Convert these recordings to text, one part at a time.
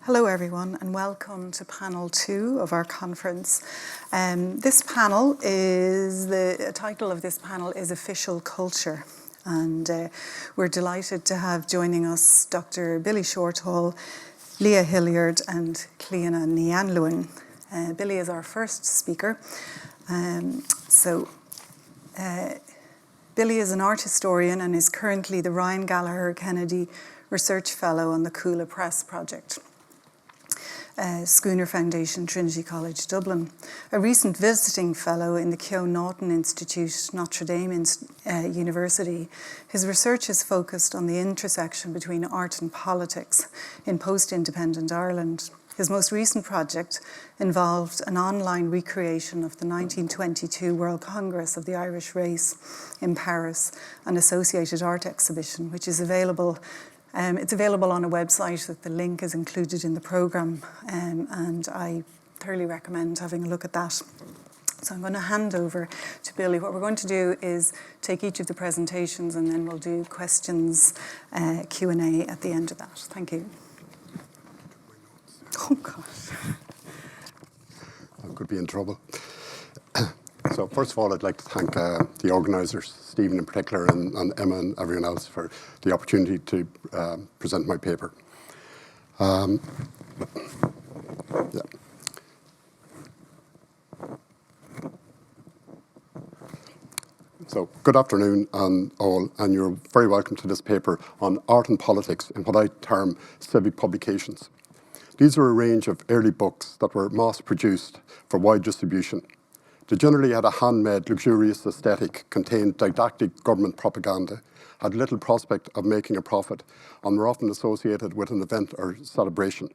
Hello everyone and welcome to panel 2 of our conference. This panel is, the title of this panel is Official Culture, and we're delighted to have joining us Dr. Billy Shorthall, Leah Hilliard and Clíodhna ní Anluain. Billy is our first speaker. Billy is an art historian and is currently the Ryan Gallagher Kennedy Research Fellow on the Coola Press project. Schooner Foundation, Trinity College, Dublin. A recent visiting fellow in the co-ordinator Institute, Notre Dame University. His research is focused on the intersection between art and politics in post-independent Ireland. His most recent project involved an online recreation of the 1922 World Congress of the Irish Race in Paris, an associated art exhibition, which is available. It's available on a website that the link is included in the programme, and I thoroughly recommend having a look at that. So I'm going to hand over to Billy. What we're going to do is take each of the presentations and then we'll do questions, Q&A at the end of that. Thank you. Oh, gosh. I could be in trouble. So first of all, I'd like to thank the organisers, Stephen in particular, and Emma and everyone else for the opportunity to present my paper. Yeah. So good afternoon all, and you're very welcome to this paper on art and politics in what I term civic publications. These are a range of early books that were mass-produced for wide distribution. They generally had a handmade, luxurious aesthetic, contained didactic government propaganda, had little prospect of making a profit, and were often associated with an event or celebration.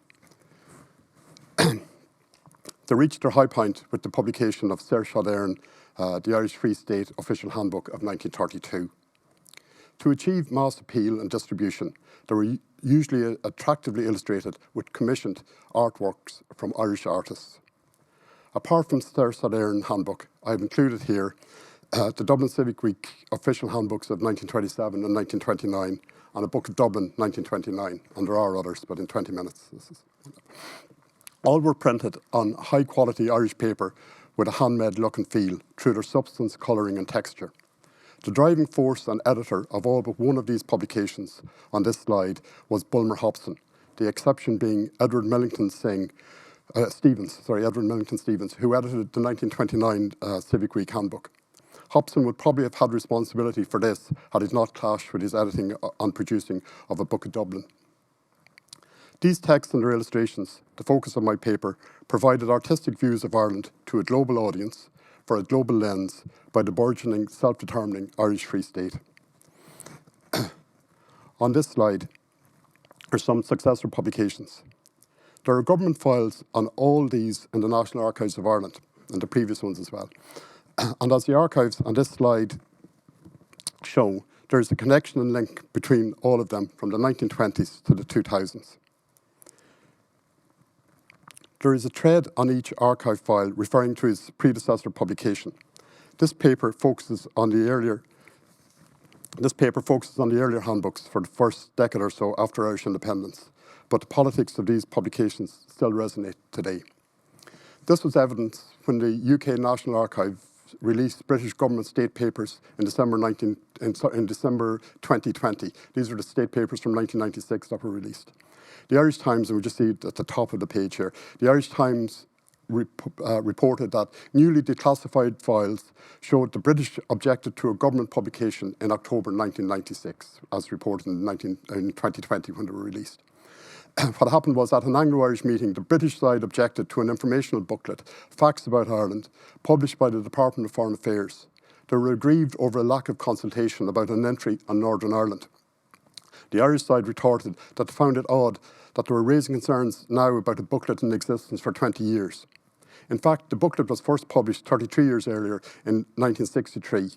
They reached their high point with the publication of Civic, the Irish Free State Official Handbook of 1932. To achieve mass appeal and distribution, they were usually attractively illustrated with commissioned artworks from Irish artists. Apart from Civic Handbook, I've included here the Dublin Civic Week official handbooks of 1927 and 1929, and a Book of Dublin 1929, and there are others, but in 20 minutes. All were printed on high-quality Irish paper with a handmade look and feel through their substance, colouring and texture. The driving force and editor of all but one of these publications on this slide was Bulmer Hobson, the exception being Edward Millington Stevens, who edited the 1929 Civic Week Handbook. Hobson would probably have had responsibility for this had it not clashed with his editing and producing of a Book of Dublin. These texts and their illustrations, the focus of my paper, provided artistic views of Ireland to a global audience for a global lens by the burgeoning, self-determining Irish Free State. On this slide are some successor publications. There are government files on all these in the National Archives of Ireland, and the previous ones as well. And as the archives on this slide show, there's a connection and link between all of them from the 1920s to the 2000s. There is a thread on each archive file referring to its predecessor publication. This paper focuses on the earlier handbooks for the first decade or so after Irish independence, but the politics of these publications still resonate today. This was evident when the UK National Archives released British government state papers in December 2020. These are the state papers from 1996 that were released. The Irish Times, and we just see it at the top of the page here, the Irish Times reported that newly declassified files showed the British objected to a government publication in October 1996, as reported in 2020 when they were released. What happened was, at an Anglo-Irish meeting, the British side objected to an informational booklet, Facts About Ireland, published by the Department of Foreign Affairs. They were aggrieved over a lack of consultation about an entry on Northern Ireland. The Irish side retorted that they found it odd that they were raising concerns now about a booklet in existence for 20 years. In fact, the booklet was first published 33 years earlier in 1963,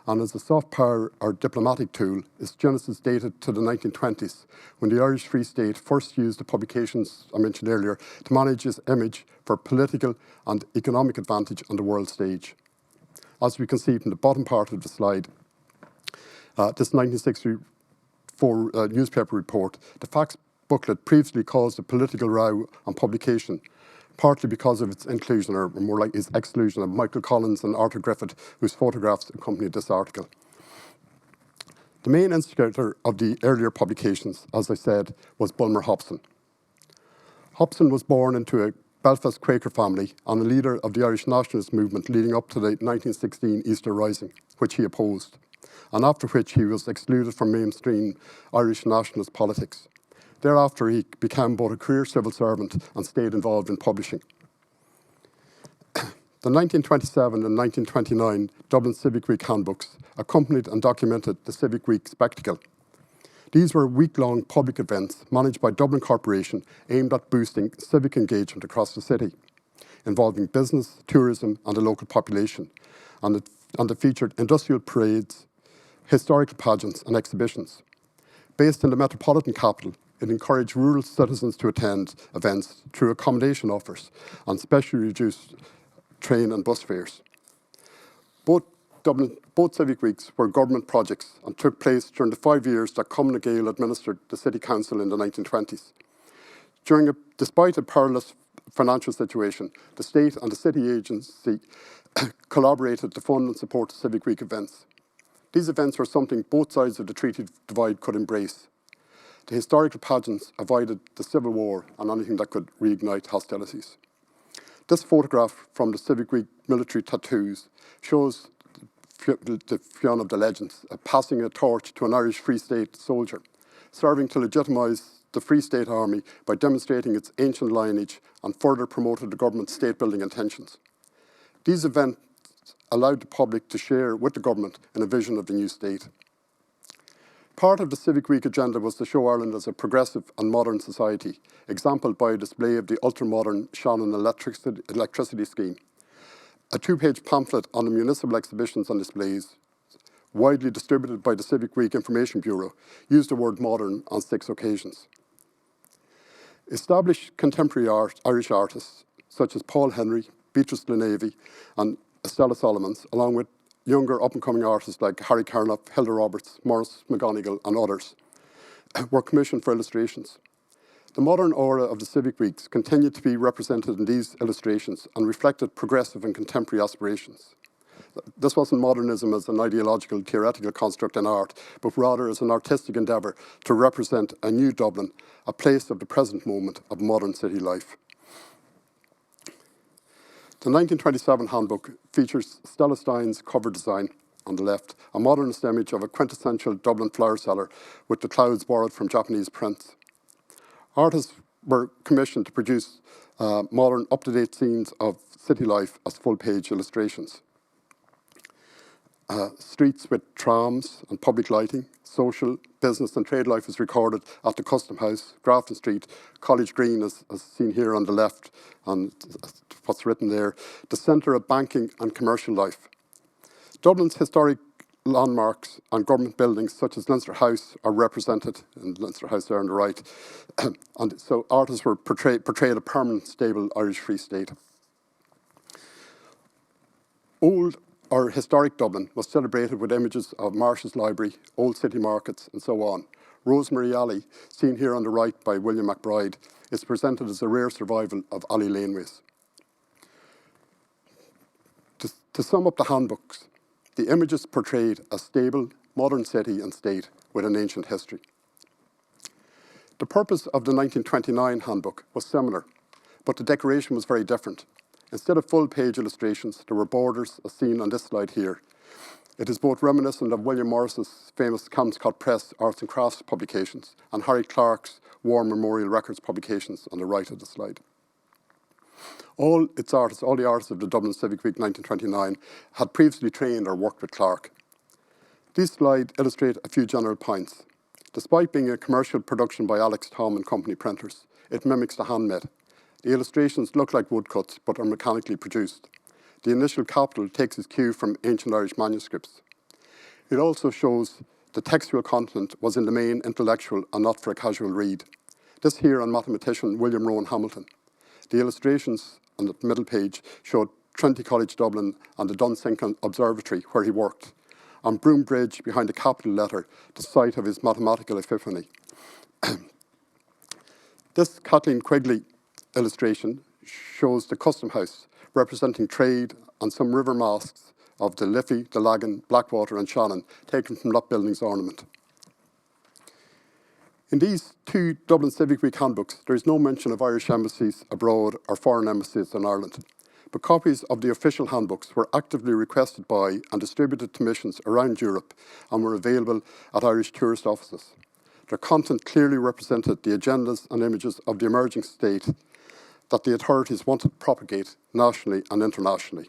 and as a soft power or diplomatic tool, its genesis dated to the 1920s, when the Irish Free State first used the publications I mentioned earlier to manage its image for political and economic advantage on the world stage. As we can see from the bottom part of the slide, this 1964 newspaper report, the Facts booklet previously caused a political row on publication, partly because of its inclusion, or more like its exclusion, of Michael Collins and Arthur Griffith, whose photographs accompanied this article. The main instigator of the earlier publications, as I said, was Bulmer Hobson. Hobson was born into a Belfast Quaker family and a leader of the Irish nationalist movement leading up to the 1916 Easter Rising, which he opposed, and after which he was excluded from mainstream Irish nationalist politics. Thereafter, he became both a career civil servant and stayed involved in publishing. The 1927 and 1929 Dublin Civic Week handbooks accompanied and documented the Civic Week spectacle. These were week-long public events managed by Dublin Corporation aimed at boosting civic engagement across the city, involving business, tourism and the local population, and it featured industrial parades, historical pageants and exhibitions. Based in the metropolitan capital, it encouraged rural citizens to attend events through accommodation offers and specially reduced train and bus fares. Both Civic Weeks were government projects and took place during the 5 years that Cumann na Gael administered the City Council in the 1920s. Despite a perilous financial situation, the state and the city agency collaborated to fund and support the Civic Week events. These events were something both sides of the treaty divide could embrace. The historical pageants avoided the Civil War and anything that could reignite hostilities. This photograph from the Civic Week military tattoos shows the Fionn of the Legends, passing a torch to an Irish Free State soldier, serving to legitimise the Free State Army by demonstrating its ancient lineage and further promoted the government's state-building intentions. These events allowed the public to share with the government in a vision of the new state. Part of the Civic Week agenda was to show Ireland as a progressive and modern society, exampled by a display of the ultra-modern Shannon electricity scheme. A 2-page pamphlet on the municipal exhibitions and displays, widely distributed by the Civic Week Information Bureau, used the word modern on 6 occasions. Established contemporary Irish artists, such as Paul Henry, Beatrice Glenavy, and Estella Solomons, along with younger up-and-coming artists like Harry Carnoff, Hilda Roberts, Maurice McGonigal, and others, were commissioned for illustrations. The modern aura of the Civic Weeks continued to be represented in these illustrations and reflected progressive and contemporary aspirations. This wasn't modernism as an ideological, theoretical construct in art, but rather as an artistic endeavour to represent a new Dublin, a place of the present moment of modern city life. The 1927 handbook features Stella Stein's cover design on the left, a modernist image of a quintessential Dublin flower seller with the clouds borrowed from Japanese prints. Artists were commissioned to produce modern, up-to-date scenes of city life as full-page illustrations. Streets with trams and public lighting, social, business and trade life is recorded at the Custom House, Grafton Street, College Green as seen here on the left, and what's written there, the centre of banking and commercial life. Dublin's historic landmarks and government buildings such as Leinster House are represented in Leinster House there on the right. And so artists were portrayed a permanent, stable Irish Free State. Old or historic Dublin was celebrated with images of Marshall's Library, old city markets and so on. Rosemary Alley, seen here on the right by William McBride, is presented as a rare survival of alley laneways. To sum up the handbooks, the images portrayed a stable, modern city and state with an ancient history. The purpose of the 1929 handbook was similar, but the decoration was very different. Instead of full-page illustrations, there were borders, as seen on this slide here. It is both reminiscent of William Morris's famous Campscott Press arts and crafts publications and Harry Clarke's War Memorial Records publications on the right of the slide. All the artists of the Dublin Civic Week 1929 had previously trained or worked with Clarke. These slides illustrate a few general points. Despite being a commercial production by Alex Thom and Company printers, it mimics the handmade. The illustrations look like woodcuts but are mechanically produced. The initial capital takes its cue from ancient Irish manuscripts. It also shows the textual content was in the main intellectual and not for a casual read. This here on mathematician William Rowan Hamilton. The illustrations on the middle page showed Trinity College Dublin and the Dunsinkin Observatory where he worked. On Broom Bridge behind the capital letter, the site of his mathematical epiphany. This Kathleen Quigley illustration shows the Custom House representing trade and some river masks of the Liffey, the Lagan, Blackwater and Shannon, taken from that building's ornament. In these two Dublin Civic Week handbooks, there is no mention of Irish embassies abroad or foreign embassies in Ireland, but copies of the official handbooks were actively requested by and distributed to missions around Europe and were available at Irish tourist offices. Their content clearly represented the agendas and images of the emerging state that the authorities wanted to propagate nationally and internationally.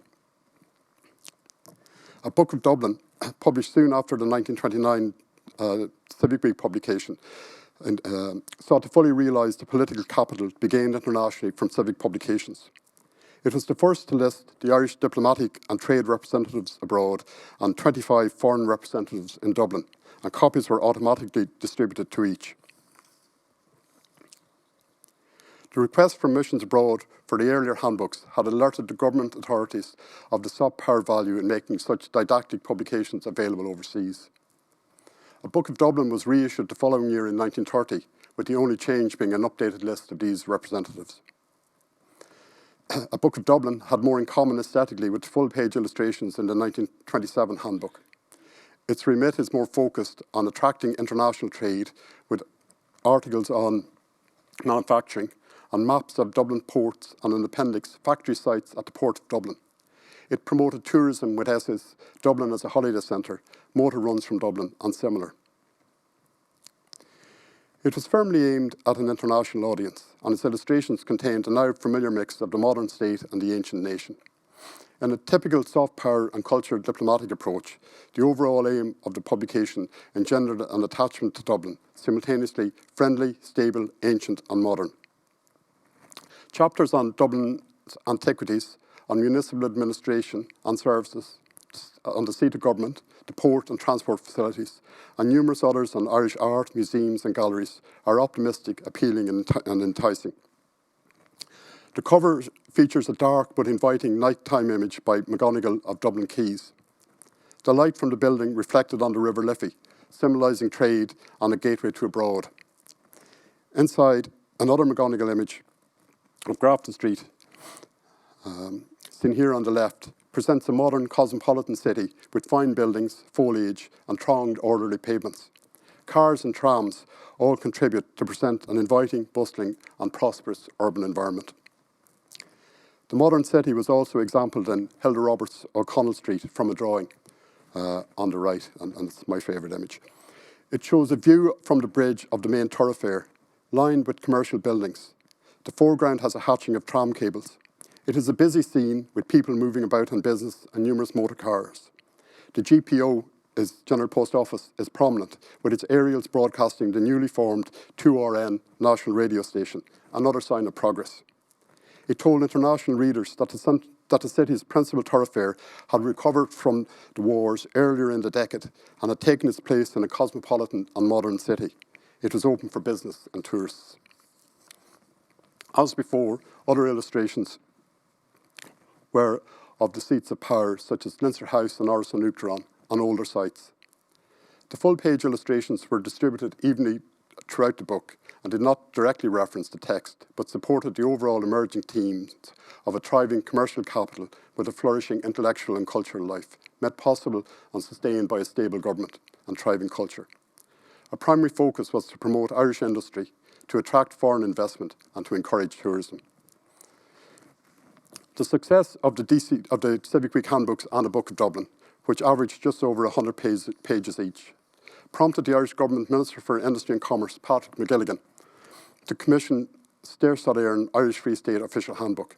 A Book of Dublin, published soon after the 1929 Civic Week publication, sought to fully realise the political capital to be gained internationally from civic publications. It was the first to list the Irish diplomatic and trade representatives abroad and 25 foreign representatives in Dublin, and copies were automatically distributed to each. The request from missions abroad for the earlier handbooks had alerted the government authorities of the soft power value in making such didactic publications available overseas. A Book of Dublin was reissued the following year in 1930, with the only change being an updated list of these representatives. A Book of Dublin had more in common aesthetically with full-page illustrations in the 1927 handbook. Its remit is more focused on attracting international trade, with articles on manufacturing and maps of Dublin ports and an appendix, factory sites at the Port of Dublin. It promoted tourism with essays, Dublin as a holiday centre, motor runs from Dublin, and similar. It was firmly aimed at an international audience, and its illustrations contained a now familiar mix of the modern state and the ancient nation. In a typical soft power and cultural diplomatic approach, the overall aim of the publication engendered an attachment to Dublin, simultaneously friendly, stable, ancient, and modern. Chapters on Dublin's antiquities, on municipal administration and services, on the seat of government, the port and transport facilities, and numerous others on Irish art, museums and galleries are optimistic, appealing and enticing. The cover features a dark but inviting nighttime image by McGonigal of Dublin Quays. The light from the building reflected on the River Liffey, symbolising trade and a gateway to abroad. Inside, another McGonigal image of Grafton Street, seen here on the left, presents a modern cosmopolitan city with fine buildings, foliage and thronged orderly pavements. Cars and trams all contribute to present an inviting, bustling and prosperous urban environment. The modern city was also exampled in Hilda Roberts' O'Connell Street from a drawing on the right, and it's my favourite image. It shows a view from the bridge of the main thoroughfare, lined with commercial buildings. The foreground has a hatching of tram cables. It is a busy scene with people moving about on business and numerous motor cars. The GPO, General Post Office, is prominent, with its aerials broadcasting the newly formed 2RN national radio station, another sign of progress. It told international readers that the city's principal thoroughfare had recovered from the wars earlier in the decade and had taken its place in a cosmopolitan and modern city. It was open for business and tourists. As before, other illustrations were of the seats of power, such as Leinster House and Áras an Uachtaráin, and older sites. The full-page illustrations were distributed evenly throughout the book and did not directly reference the text, but supported the overall emerging themes of a thriving commercial capital with a flourishing intellectual and cultural life, made possible and sustained by a stable government and thriving culture. A primary focus was to promote Irish industry, to attract foreign investment and to encourage tourism. The success of the Civic Week handbooks and a Book of Dublin, which averaged just over 100 pages each, prompted the Irish Government Minister for Industry and Commerce, Patrick McGilligan, to commission Civic Irish Free State Official Handbook.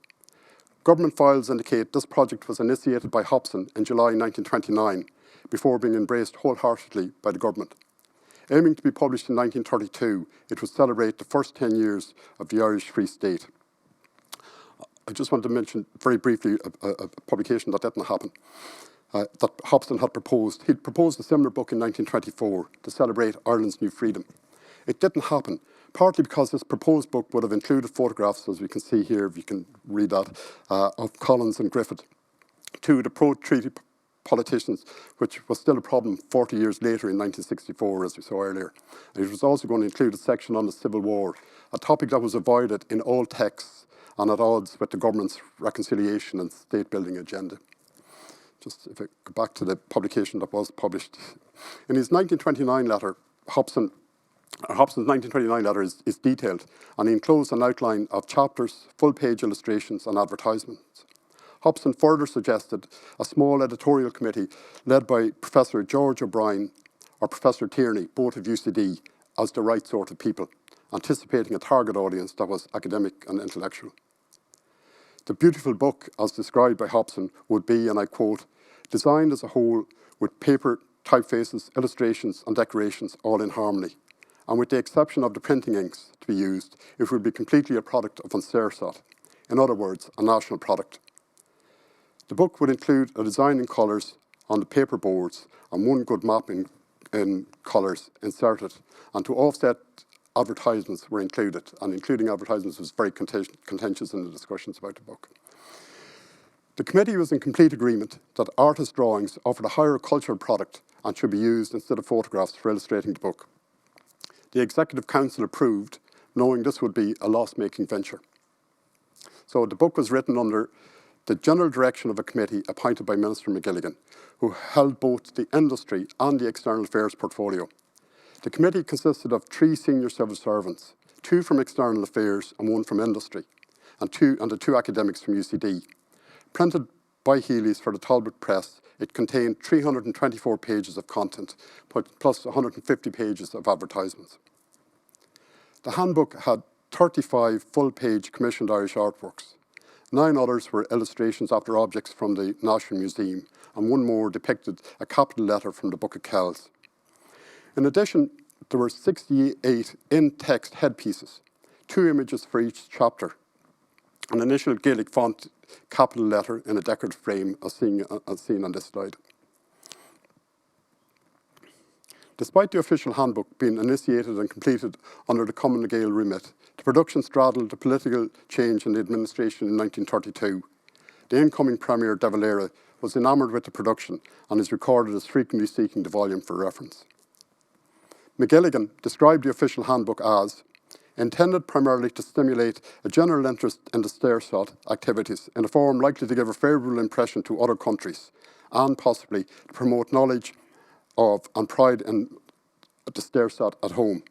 Government files indicate this project was initiated by Hobson in July 1929, before being embraced wholeheartedly by the government. Aiming to be published in 1932, it would celebrate the first 10 years of the Irish Free State. I just want to mention very briefly a publication that didn't happen, that Hobson had proposed. He'd proposed a similar book in 1924 to celebrate Ireland's new freedom. It didn't happen, partly because this proposed book would have included photographs, as we can see here, if you can read that, of Collins and Griffith, two of the pro-treaty politicians, which was still a problem 40 years later in 1964, as we saw earlier. And it was also going to include a section on the Civil War, a topic that was avoided in all texts and at odds with the government's reconciliation and state-building agenda. Just if I go back to the publication that was published. In his 1929 letter, Hobson's 1929 letter is detailed, and he enclosed an outline of chapters, full-page illustrations, and advertisements. Hobson further suggested a small editorial committee led by Professor George O'Brien or Professor Tierney, both of UCD, as the right sort of people, anticipating a target audience that was academic and intellectual. The beautiful book, as described by Hobson, would be, and I quote, designed as a whole with paper, typefaces, illustrations, and decorations all in harmony. And with the exception of the printing inks to be used, it would be completely a product of an Saoirseat. In other words, a national product. The book would include a design in colours on the paper boards and one good map in colours inserted, and to offset advertisements were included, and including advertisements was very contentious in the discussions about the book. The committee was in complete agreement that artist drawings offered a higher cultural product and should be used instead of photographs for illustrating the book. The Executive Council approved, knowing this would be a loss-making venture. So the book was written under the general direction of a committee appointed by Minister McGilligan, who held both the industry and the external affairs portfolio. The committee consisted of 3 senior civil servants, 2 from external affairs and 1 from industry, and the 2 academics from UCD. Printed by Healy's for the Talbot Press, it contained 324 pages of content, plus 150 pages of advertisements. The handbook had 35 full-page commissioned Irish artworks. 9 others were illustrations after objects from the National Museum, and 1 more depicted a capital letter from the Book of Kells. In addition, there were 68 in-text headpieces, 2 images for each chapter, an initial Gaelic font capital letter in a decorative frame as seen on this slide. Despite the official handbook being initiated and completed under the Common Gael remit, the production straddled the political change in the administration in 1932. The incoming Premier, De Valera, was enamoured with the production and is recorded as frequently seeking the volume for reference. McGilligan described the official handbook as intended primarily to stimulate a general interest in the Saoirseat activities in a form likely to give a favourable impression to other countries and possibly to promote knowledge of and pride in the Saoirseat at home.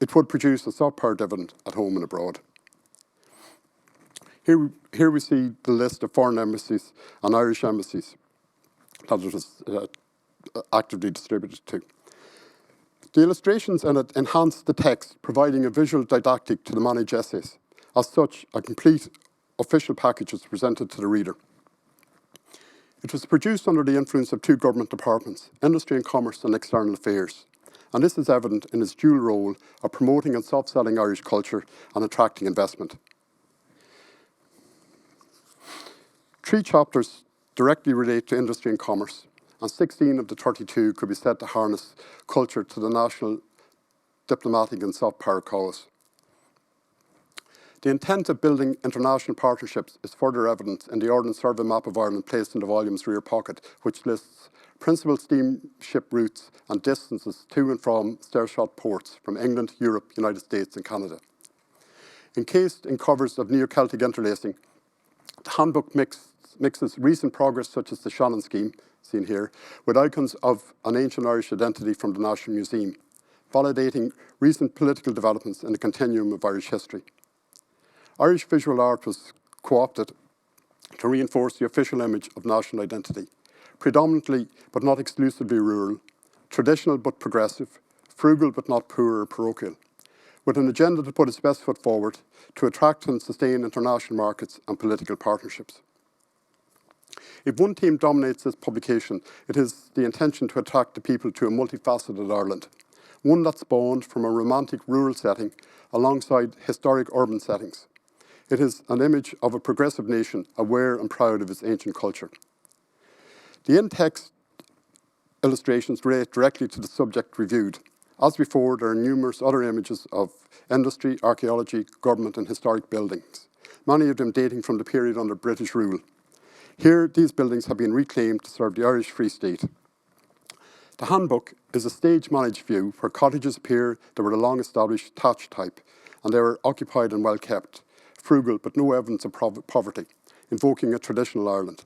It would produce a soft power dividend at home and abroad. Here we see the list of foreign embassies and Irish embassies that it was actively distributed to. The illustrations in it enhance the text, providing a visual didactic to the managed essays. As such, a complete official package was presented to the reader. It was produced under the influence of 2 government departments, Industry and Commerce and External Affairs, and this is evident in its dual role of promoting and soft-selling Irish culture and attracting investment. 3 chapters directly relate to industry and commerce, and 16 of the 32 could be said to harness culture to the national, diplomatic and soft power cause. The intent of building international partnerships is further evident in the Ordnance Survey map of Ireland placed in the volume's rear pocket, which lists principal steamship routes and distances to and from Saoirseat ports from England, Europe, United States and Canada. Encased in covers of neo-Celtic interlacing, the handbook mixes recent progress such as the Shannon scheme, seen here, with icons of an ancient Irish identity from the National Museum, validating recent political developments in the continuum of Irish history. Irish visual art was co-opted to reinforce the official image of national identity, predominantly but not exclusively rural, traditional but progressive, frugal but not poor or parochial, with an agenda to put its best foot forward to attract and sustain international markets and political partnerships. If one theme dominates this publication, it is the intention to attract the people to a multifaceted Ireland, one that spawned from a romantic rural setting alongside historic urban settings. It is an image of a progressive nation aware and proud of its ancient culture. The in-text illustrations relate directly to the subject reviewed. As before, there are numerous other images of industry, archaeology, government and historic buildings, many of them dating from the period under British rule. Here, these buildings have been reclaimed to serve the Irish Free State. The handbook is a stage-managed view where cottages appear that were the long-established thatch type, and they were occupied and well-kept, frugal but no evidence of poverty, invoking a traditional Ireland.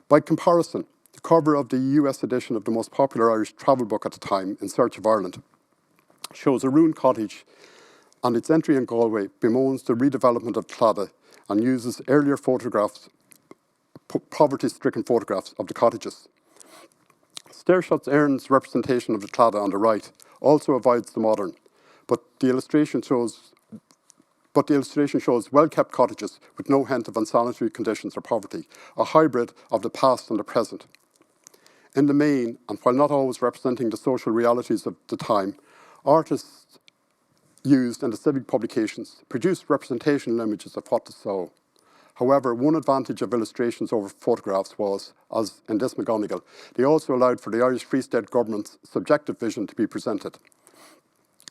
By comparison, the cover of the US edition of the most popular Irish travel book at the time, In Search of Ireland, shows a ruined cottage, and its entry in Galway bemoans the redevelopment of Clíodhna and uses earlier photographs, poverty-stricken photographs of the cottages. Stershot's Erin's representation of the Clíodhna on the right also avoids the modern, but the illustration shows well-kept cottages with no hint of unsanitary conditions or poverty, a hybrid of the past and the present. In the main, and while not always representing the social realities of the time, artists used in the Civic publications produced representational images of what they saw. However, one advantage of illustrations over photographs was, as in this McGonigal, they also allowed for the Irish Free State government's subjective vision to be presented,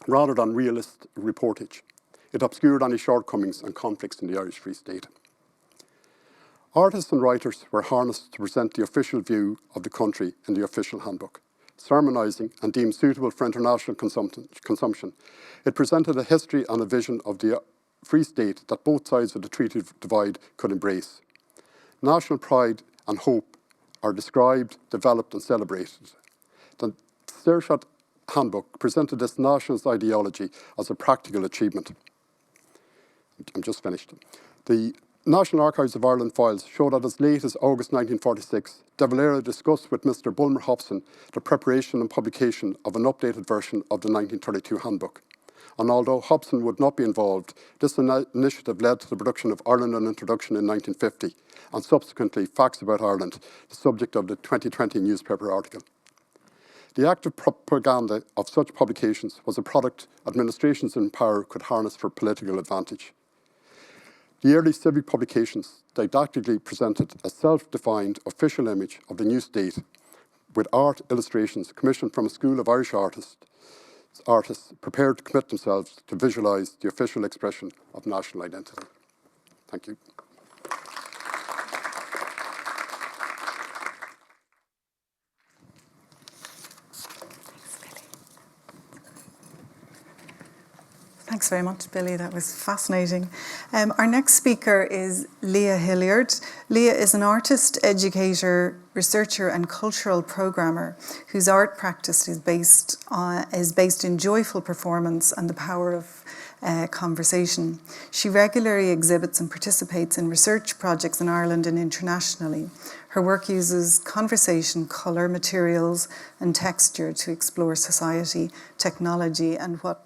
rather than realist reportage. It obscured any shortcomings and conflicts in the Irish Free State. Artists and writers were harnessed to present the official view of the country in the official handbook. Sermonising and deemed suitable for international consumption, it presented a history and a vision of the Free State that both sides of the treaty divide could embrace. National pride and hope are described, developed and celebrated. The Stershot handbook presented this nationalist ideology as a practical achievement. I'm just finished. The National Archives of Ireland files show that as late as August 1946, De Valera discussed with Mr. Bulmer Hobson the preparation and publication of an updated version of the 1932 handbook. And although Hobson would not be involved, this initiative led to the production of Ireland an Introduction in 1950, and subsequently Facts About Ireland, the subject of the 2020 newspaper article. The active propaganda of such publications was a product administrations in power could harness for political advantage. The early Civic publications didactically presented a self-defined official image of the new state with art illustrations commissioned from a school of Irish artists prepared to commit themselves to visualise the official expression of national identity. Thank you. Thanks very much, Billy. That was fascinating. Our next speaker is Leah Hilliard. Leah is an artist, educator, researcher and cultural programmer whose art practice is based in joyful performance and the power of conversation. She regularly exhibits and participates in research projects in Ireland and internationally. Her work uses conversation, colour, materials and texture to explore society, technology and what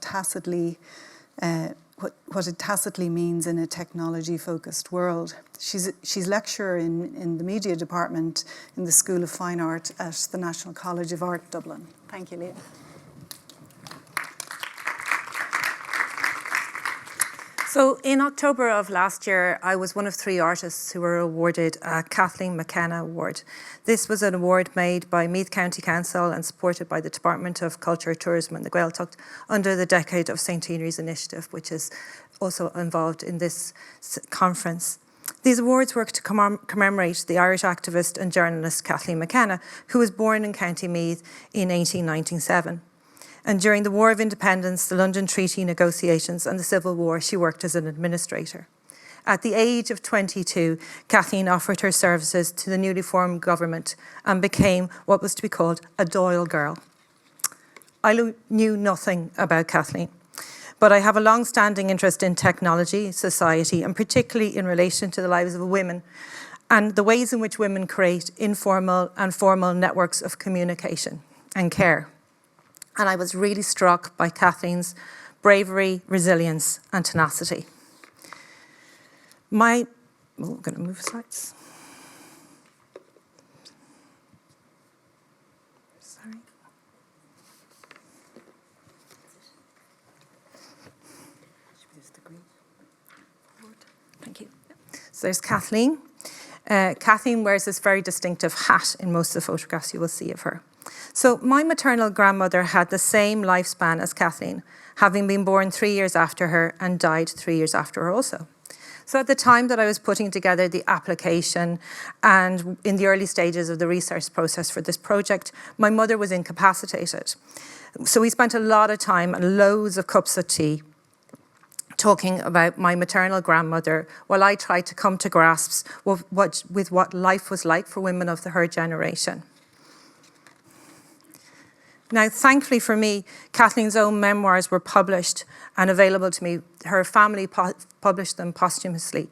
it tacitly means in a technology-focused world. She's lecturer in the media department in the School of Fine Art at the National College of Art, Dublin. Thank you, Leah. So in October of last year, I was one of 3 artists who were awarded a Kathleen McKenna Award. This was an award made by Meath County Council and supported by the Department of Culture, Tourism and the Gaeltacht under the Decade of Centenaries Initiative, which is also involved in this conference. These awards work to commemorate the Irish activist and journalist Kathleen McKenna, who was born in County Meath in 1897. And during the War of Independence, the London Treaty negotiations and the Civil War, she worked as an administrator. At the age of 22, Kathleen offered her services to the newly formed government and became what was to be called a Doyle girl. I knew nothing about Kathleen, but I have a long-standing interest in technology, society, and particularly in relation to the lives of women and the ways in which women create informal and formal networks of communication and care. And I was really struck by Kathleen's bravery, resilience, and tenacity. I'm going to move slides. Sorry. Thank you. So there's Kathleen. Kathleen wears this very distinctive hat in most of the photographs you will see of her. So my maternal grandmother had the same lifespan as Kathleen, having been born 3 years after her and died 3 years after her also. So at the time that I was putting together the application and in the early stages of the research process for this project, my mother was incapacitated. So we spent a lot of time and loads of cups of tea talking about my maternal grandmother while I tried to come to grasps with what life was like for women of her generation. Now, thankfully for me, Kathleen's own memoirs were published and available to me. Her family published them posthumously.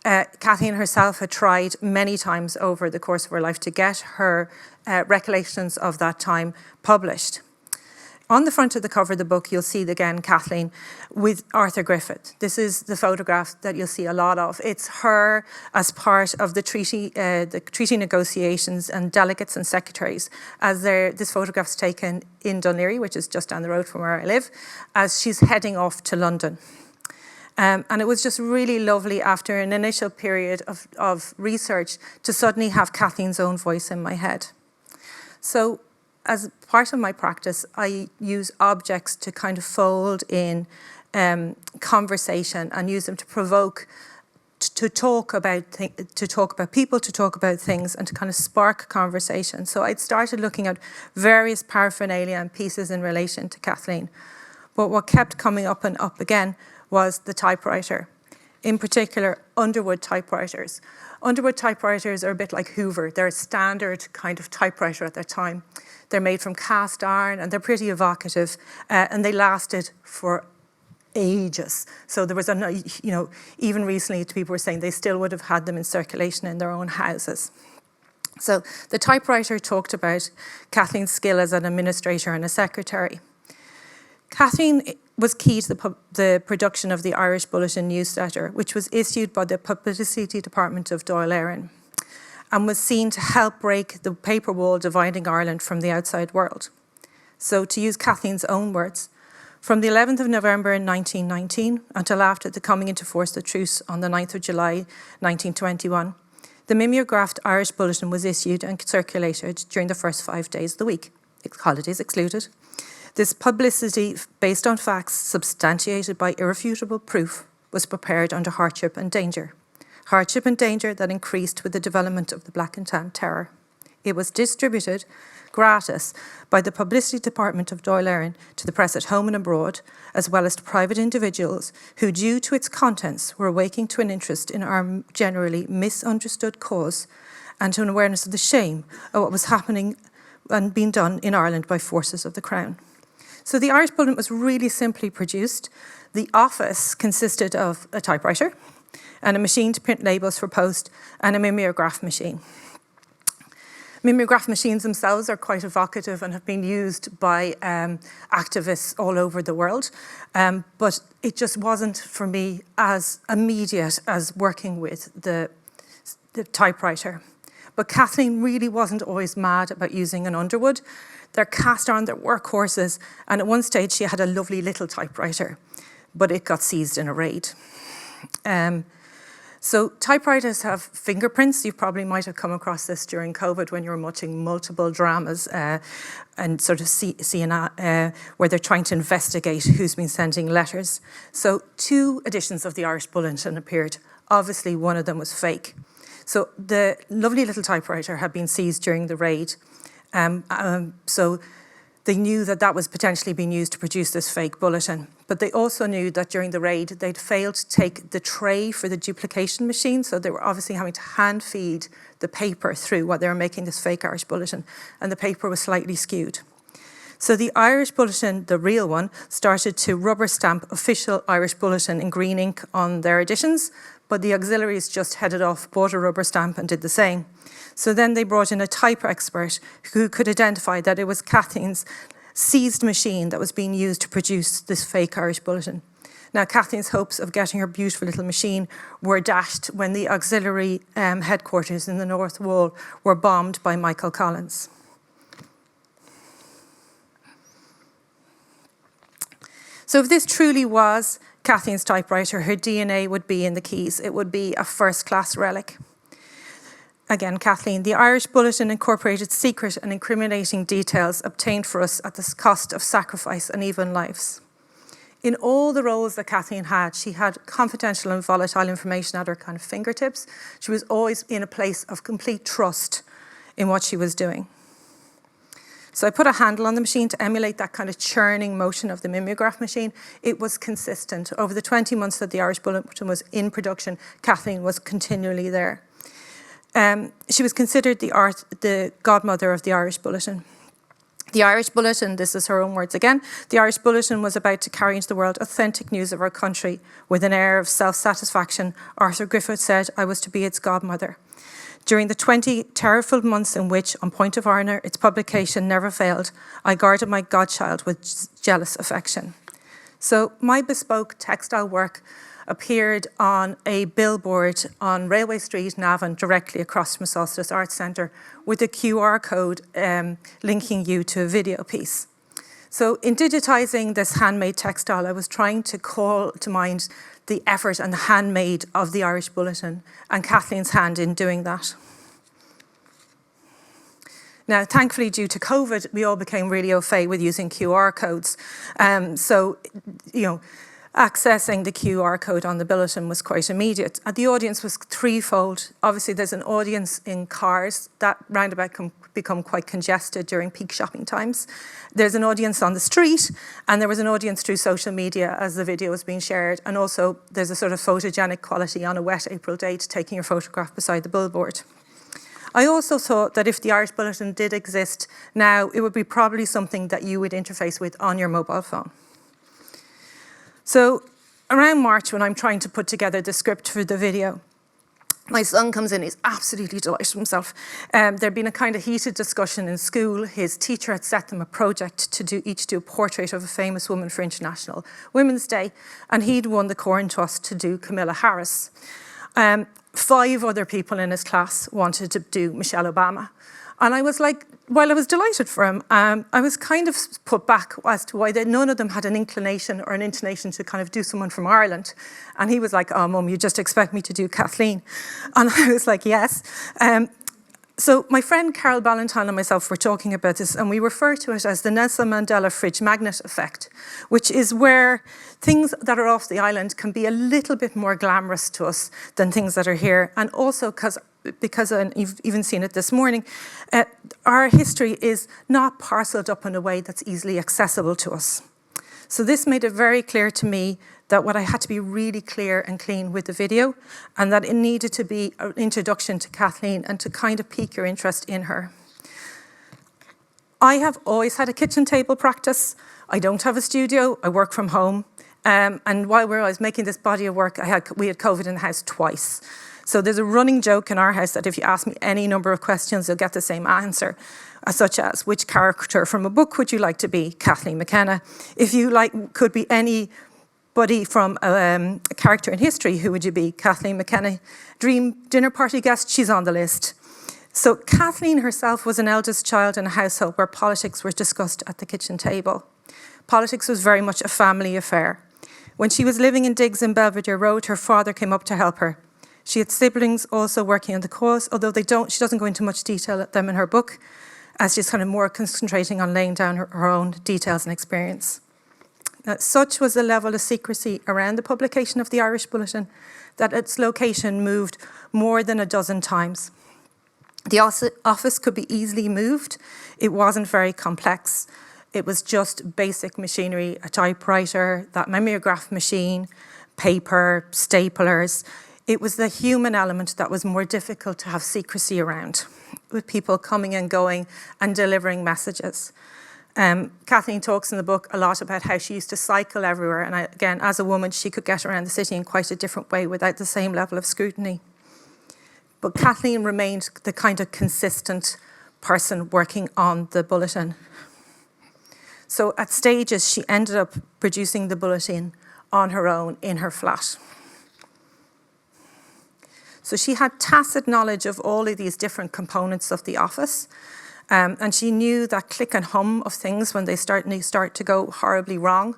Kathleen herself had tried many times over the course of her life to get her recollections of that time published. On the front of the cover of the book, you'll see again Kathleen with Arthur Griffith. This is the photograph that you'll see a lot of. It's her as part of the treaty negotiations and delegates and secretaries. This photograph's taken in Dún Laoghaire, which is just down the road from where I live, as she's heading off to London. And it was just really lovely after an initial period of research to suddenly have Kathleen's own voice in my head. So, as part of my practice, I use objects to kind of fold in conversation and use them to provoke, to talk about people, to talk about things, and to kind of spark conversation. So I'd started looking at various paraphernalia and pieces in relation to Kathleen. But what kept coming up and up again was the typewriter, in particular Underwood typewriters. Underwood typewriters are a bit like Hoover. They're a standard kind of typewriter at their time. They're made from cast iron and they're pretty evocative, and they lasted for ages. So there was, even recently people were saying they still would have had them in circulation in their own houses. So the typewriter talked about Kathleen's skill as an administrator and a secretary. Kathleen was key to the production of the Irish Bulletin newsletter, which was issued by the Publicity Department of Dáil Éireann, and was seen to help break the paper wall dividing Ireland from the outside world. So to use Kathleen's own words, from the 11th of November in 1919 until after the coming into force of the truce on the 9th of July 1921, the mimeographed Irish Bulletin was issued and circulated during the first 5 days of the week, holidays excluded. This publicity, based on facts substantiated by irrefutable proof, was prepared under hardship and danger. Hardship and danger that increased with the development of the Black and Tan Terror. It was distributed gratis by the Publicity Department of Dáil Éireann to the press at home and abroad, as well as to private individuals who, due to its contents, were awaking to an interest in our generally misunderstood cause and to an awareness of the shame of what was happening and being done in Ireland by forces of the Crown. So the Irish Bulletin was really simply produced. The office consisted of a typewriter and a machine to print labels for post and a mimeograph machine. Mimeograph machines themselves are quite evocative and have been used by activists all over the world, but it just wasn't for me as immediate as working with the typewriter. But Kathleen really wasn't always mad about using an Underwood. They're cast iron, they're workhorses, and at one stage she had a lovely little typewriter, but it got seized in a raid. So typewriters have fingerprints. You probably might have come across this during COVID when you were watching multiple dramas and sort of where they're trying to investigate who's been sending letters. So 2 editions of the Irish Bulletin appeared. Obviously, one of them was fake. So the lovely little typewriter had been seized during the raid. So they knew that that was potentially being used to produce this fake bulletin. But they also knew that during the raid, they'd failed to take the tray for the duplication machine. So they were obviously having to hand feed the paper through while they were making this fake Irish Bulletin. And the paper was slightly skewed. So the Irish Bulletin, the real one, started to rubber stamp official Irish Bulletin in green ink on their editions. But the auxiliaries just headed off, bought a rubber stamp and did the same. So then they brought in a type expert who could identify that it was Kathleen's seized machine that was being used to produce this fake Irish Bulletin. Now, Kathleen's hopes of getting her beautiful little machine were dashed when the auxiliary headquarters in the North Wall were bombed by Michael Collins. So if this truly was Kathleen's typewriter, her DNA would be in the keys. It would be a first-class relic. Again, Kathleen, the Irish Bulletin incorporated secret and incriminating details obtained for us at the cost of sacrifice and even lives. In all the roles that Kathleen had, she had confidential and volatile information at her kind of fingertips. She was always in a place of complete trust in what she was doing. So I put a handle on the machine to emulate that kind of churning motion of the mimeograph machine. It was consistent. Over the 20 months that the Irish Bulletin was in production, Kathleen was continually there. She was considered the godmother of the Irish Bulletin. The Irish Bulletin, this is her own words again, the Irish Bulletin was about to carry into the world authentic news of our country. With an air of self-satisfaction, Arthur Griffith said, I was to be its godmother. During the 20 terrible months in which, on point of honour, its publication never failed, I guarded my godchild with jealous affection. So my bespoke textile work appeared on a billboard on Railway Street, Navan, directly across from Solstice Arts Centre, with a QR code linking you to a video piece. So in digitising this handmade textile, I was trying to call to mind the effort and the handmade of the Irish Bulletin and Kathleen's hand in doing that. Now, thankfully, due to COVID, we all became really au fait with using QR codes. Accessing the QR code on the bulletin was quite immediate. And the audience was threefold. Obviously, there's an audience in cars. That roundabout can become quite congested during peak shopping times. There's an audience on the street, and there was an audience through social media as the video was being shared. And also, there's a sort of photogenic quality on a wet April day to taking your photograph beside the billboard. I also thought that if the Irish Bulletin did exist now, it would be probably something that you would interface with on your mobile phone. So around March, when I'm trying to put together the script for the video, my son comes in, he's absolutely delighted with himself. There'd been a kind of heated discussion in school. His teacher had set them a project to each do a portrait of a famous woman for International Women's Day, and he'd won the coin toss to do Camilla Harris. 5 other people in his class wanted to do Michelle Obama. And I was like, while I was delighted for him, I was kind of put back as to why none of them had an inclination or an intonation to kind of do someone from Ireland. And he was like, oh, Mum, you just expect me to do Kathleen. And I was like, yes. So my friend Carol Ballantyne and myself were talking about this, and we refer to it as the Nelson Mandela fridge magnet effect, which is where things that are off the island can be a little bit more glamorous to us than things that are here. And also because and you've even seen it this morning, our history is not parcelled up in a way that's easily accessible to us. So this made it very clear to me that I had to be really clear and clean with the video, and that it needed to be an introduction to Kathleen and to kind of pique your interest in her. I have always had a kitchen table practice. I don't have a studio, I work from home. And while I was making this body of work, we had COVID in the house twice. So there's a running joke in our house that if you ask me any number of questions, you'll get the same answer, such as, which character from a book would you like to be? Kathleen McKenna. If you could be anybody from a character in history, who would you be? Kathleen McKenna. Dream dinner party guest, she's on the list. So Kathleen herself was an eldest child in a household where politics were discussed at the kitchen table. Politics was very much a family affair. When she was living in Diggs in Belvedere Road, her father came up to help her. She had siblings also working on the cause, although she doesn't go into much detail at them in her book, as she's kind of more concentrating on laying down her own details and experience. Such was the level of secrecy around the publication of the Irish Bulletin that its location moved more than a dozen times. The office could be easily moved. It wasn't very complex. It was just basic machinery, a typewriter, that mimeograph machine, paper, staplers. It was the human element that was more difficult to have secrecy around, with people coming and going and delivering messages. Kathleen talks in the book a lot about how she used to cycle everywhere, and again, as a woman, she could get around the city in quite a different way without the same level of scrutiny. But Kathleen remained the kind of consistent person working on the bulletin. So at stages, she ended up producing the bulletin on her own in her flat. So she had tacit knowledge of all of these different components of the office. And she knew that click and hum of things when they start to go horribly wrong.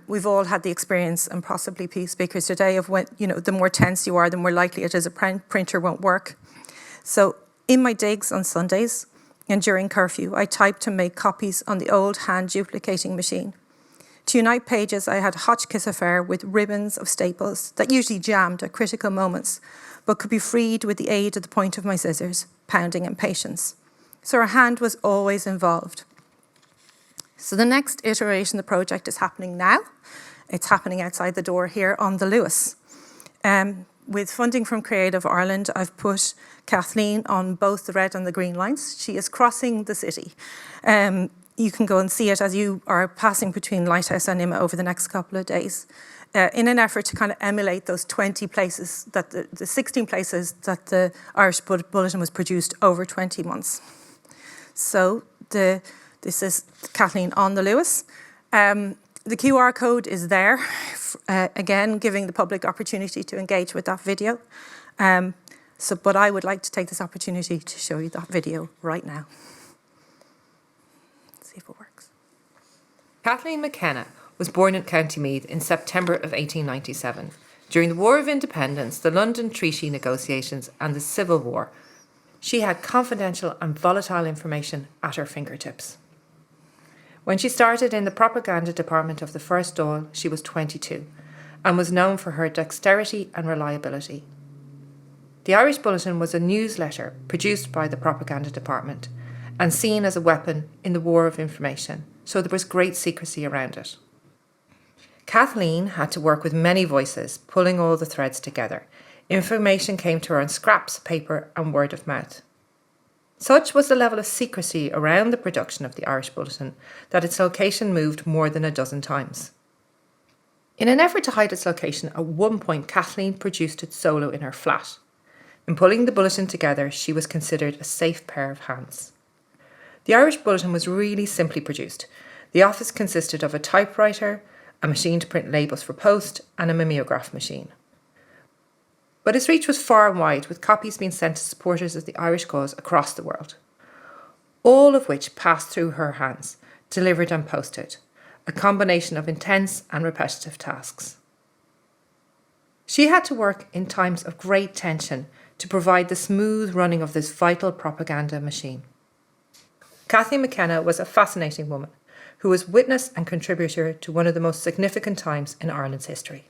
We've all had the experience, and possibly speakers today, of when, the more tense you are, the more likely it is a printer won't work. So in my digs on Sundays and during curfew, I typed to make copies on the old hand duplicating machine. To unite pages, I had a Hotchkiss affair with ribbons of staples that usually jammed at critical moments, but could be freed with the aid of the point of my scissors, pounding impatience. So her hand was always involved. So the next iteration of the project is happening now. It's happening outside the door here on the Lewis. With funding from Creative Ireland, I've put Kathleen on both the red and the green lines. She is crossing the city. You can go and see it as you are passing between Lighthouse and IMMA over the next couple of days, in an effort to kind of emulate those 20 places, that the 16 places that the Irish Bulletin was produced over 20 months. So this is Kathleen on the Lewis. The QR code is there, again, giving the public opportunity to engage with that video. But I would like to take this opportunity to show you that video right now. Let's see if it works. Kathleen McKenna was born in County Meath in September of 1897. During the War of Independence, the London Treaty negotiations and the Civil War, she had confidential and volatile information at her fingertips. When she started in the propaganda department of the First Dáil, she was 22 and was known for her dexterity and reliability. The Irish Bulletin was a newsletter produced by the propaganda department and seen as a weapon in the war of information, so there was great secrecy around it. Kathleen had to work with many voices, pulling all the threads together. Information came to her on scraps of paper and word of mouth. Such was the level of secrecy around the production of the Irish Bulletin that its location moved more than a dozen times. In an effort to hide its location, at one point Kathleen produced it solo in her flat. In pulling the bulletin together, she was considered a safe pair of hands. The Irish Bulletin was really simply produced. The office consisted of a typewriter, a machine to print labels for post, and a mimeograph machine. But its reach was far and wide, with copies being sent to supporters of the Irish cause across the world, all of which passed through her hands, delivered and posted, a combination of intense and repetitive tasks. She had to work in times of great tension to provide the smooth running of this vital propaganda machine. Kathleen McKenna was a fascinating woman who was witness and contributor to one of the most significant times in Ireland's history.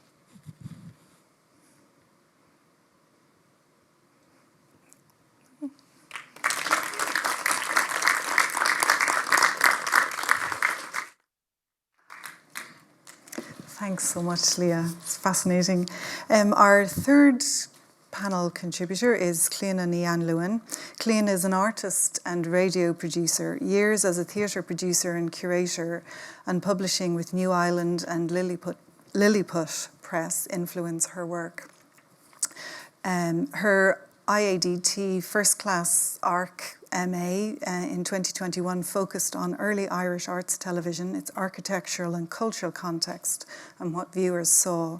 Thanks so much, Leah. It's fascinating. Our third panel contributor is Clíodhna ní Anluain. Clíodhna is an artist and radio producer, years as a theatre producer and curator, and publishing with New Island and Lilliput Press influence her work. Her IADT First Class ARC MA in 2021 focused on early Irish arts television, its architectural and cultural context, and what viewers saw.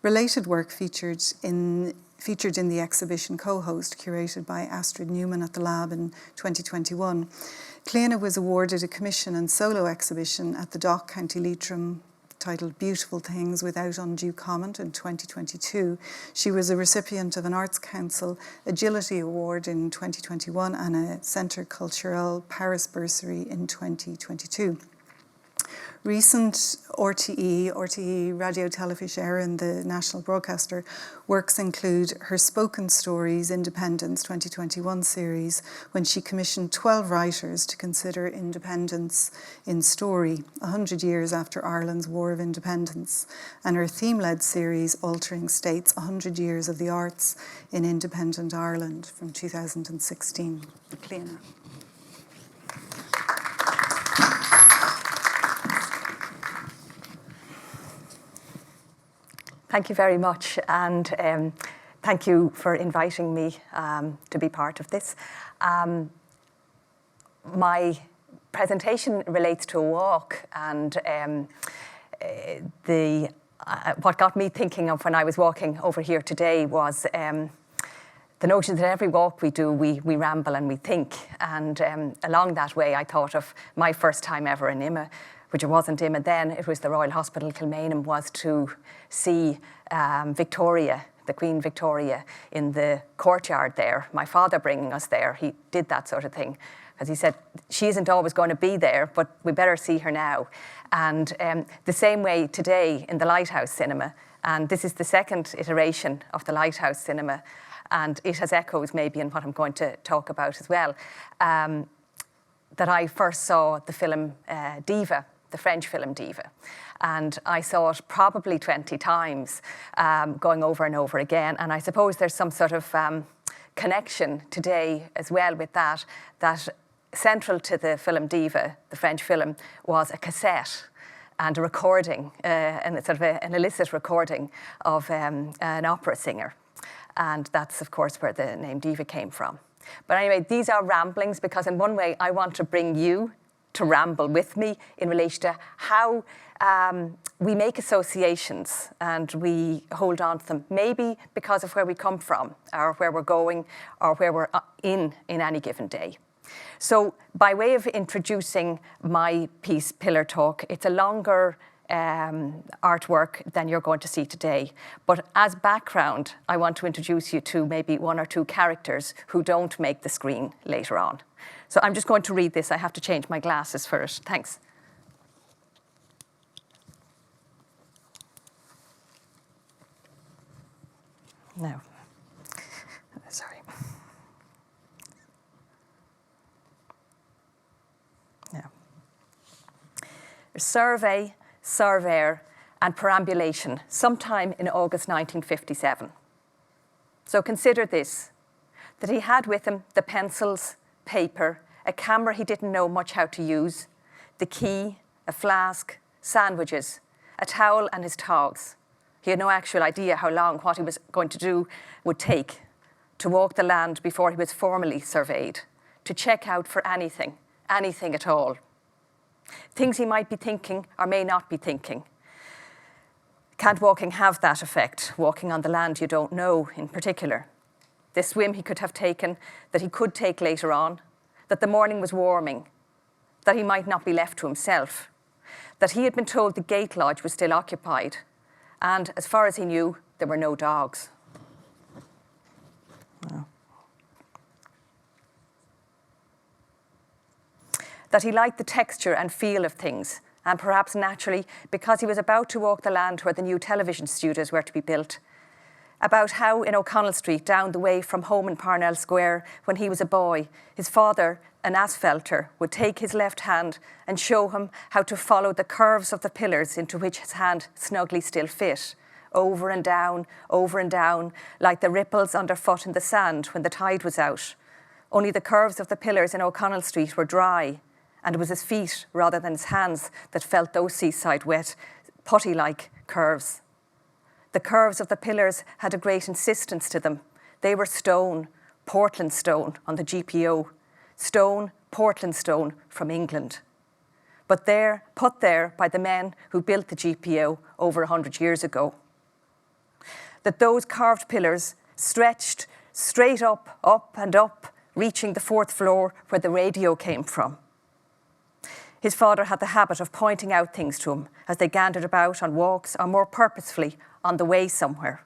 Related work featured in the exhibition Co-Host, curated by Astrid Newman at the Lab in 2021. Clíodhna was awarded a commission and solo exhibition at the Dock, County Leitrim, titled Beautiful Things Without Undue Comment in 2022. She was a recipient of an Arts Council Agility Award in 2021 and a Centre Culturel Paris Bursary in 2022. Recent RTE Radio Telefís and the national broadcaster works include her Spoken Stories Independence 2021 series, when she commissioned 12 writers to consider independence in story, 100 years after Ireland's War of Independence, and her theme-led series Altering States, 100 Years of the Arts in Independent Ireland from 2016. Clíodhna. Thank you very much, and thank you for inviting me to be part of this. My presentation relates to a walk, and what got me thinking of when I was walking over here today was the notion that every walk we do, we ramble and we think. And along that way, I thought of my first time ever in IMMA, which it wasn't IMMA then, it was the Royal Hospital Kilmainham, was to see Victoria, the Queen Victoria, in the courtyard there. My father bringing us there, he did that sort of thing because he said, she isn't always going to be there, but we better see her now. And the same way today in the Lighthouse Cinema, and this is the second iteration of the Lighthouse Cinema, and it has echoes maybe in what I'm going to talk about as well, that I first saw the film Diva, the French film Diva. And I saw it probably 20 times, going over and over again. And I suppose there's some sort of connection today as well with that central to the film Diva, the French film, was a cassette and a recording, and it's sort of an illicit recording of an opera singer. And that's, of course, where the name Diva came from. But anyway, these are ramblings because in one way I want to bring you to ramble with me in relation to how we make associations and we hold on to them, maybe because of where we come from or where we're going or where we're in any given day. So by way of introducing my piece, Pillar Talk, it's a longer artwork than you're going to see today. But as background, I want to introduce you to maybe one or two characters who don't make the screen later on. So I'm just going to read this. I have to change my glasses for it. Thanks. No. Sorry. No. Survey, surveyor, and perambulation, sometime in August 1957. So consider this, that he had with him the pencils, paper, a camera he didn't know much how to use, the key, a flask, sandwiches, a towel and his togs. He had no actual idea how long what he was going to do would take, to walk the land before he was formally surveyed, to check out for anything at all. Things he might be thinking or may not be thinking. Can't walking have that effect, walking on the land you don't know in particular? The swim he could have taken, that he could take later on, that the morning was warming, that he might not be left to himself, that he had been told the gate lodge was still occupied, and as far as he knew, there were no dogs. No. That he liked the texture and feel of things, and perhaps naturally, because he was about to walk the land where the new television studios were to be built, about how in O'Connell Street, down the way from home in Parnell Square, when he was a boy, his father, an asphalter, would take his left hand and show him how to follow the curves of the pillars into which his hand snugly still fit, over and down, like the ripples underfoot in the sand when the tide was out. Only the curves of the pillars in O'Connell Street were dry, and it was his feet rather than his hands that felt those seaside wet, putty-like curves. The curves of the pillars had a great insistence to them. They were stone, Portland stone on the GPO, stone, Portland stone from England. But there, put there by the men who built the GPO over 100 years ago. That those carved pillars stretched straight up, and up, reaching the 4th floor where the radio came from. His father had the habit of pointing out things to him as they gandered about on walks or more purposefully on the way somewhere.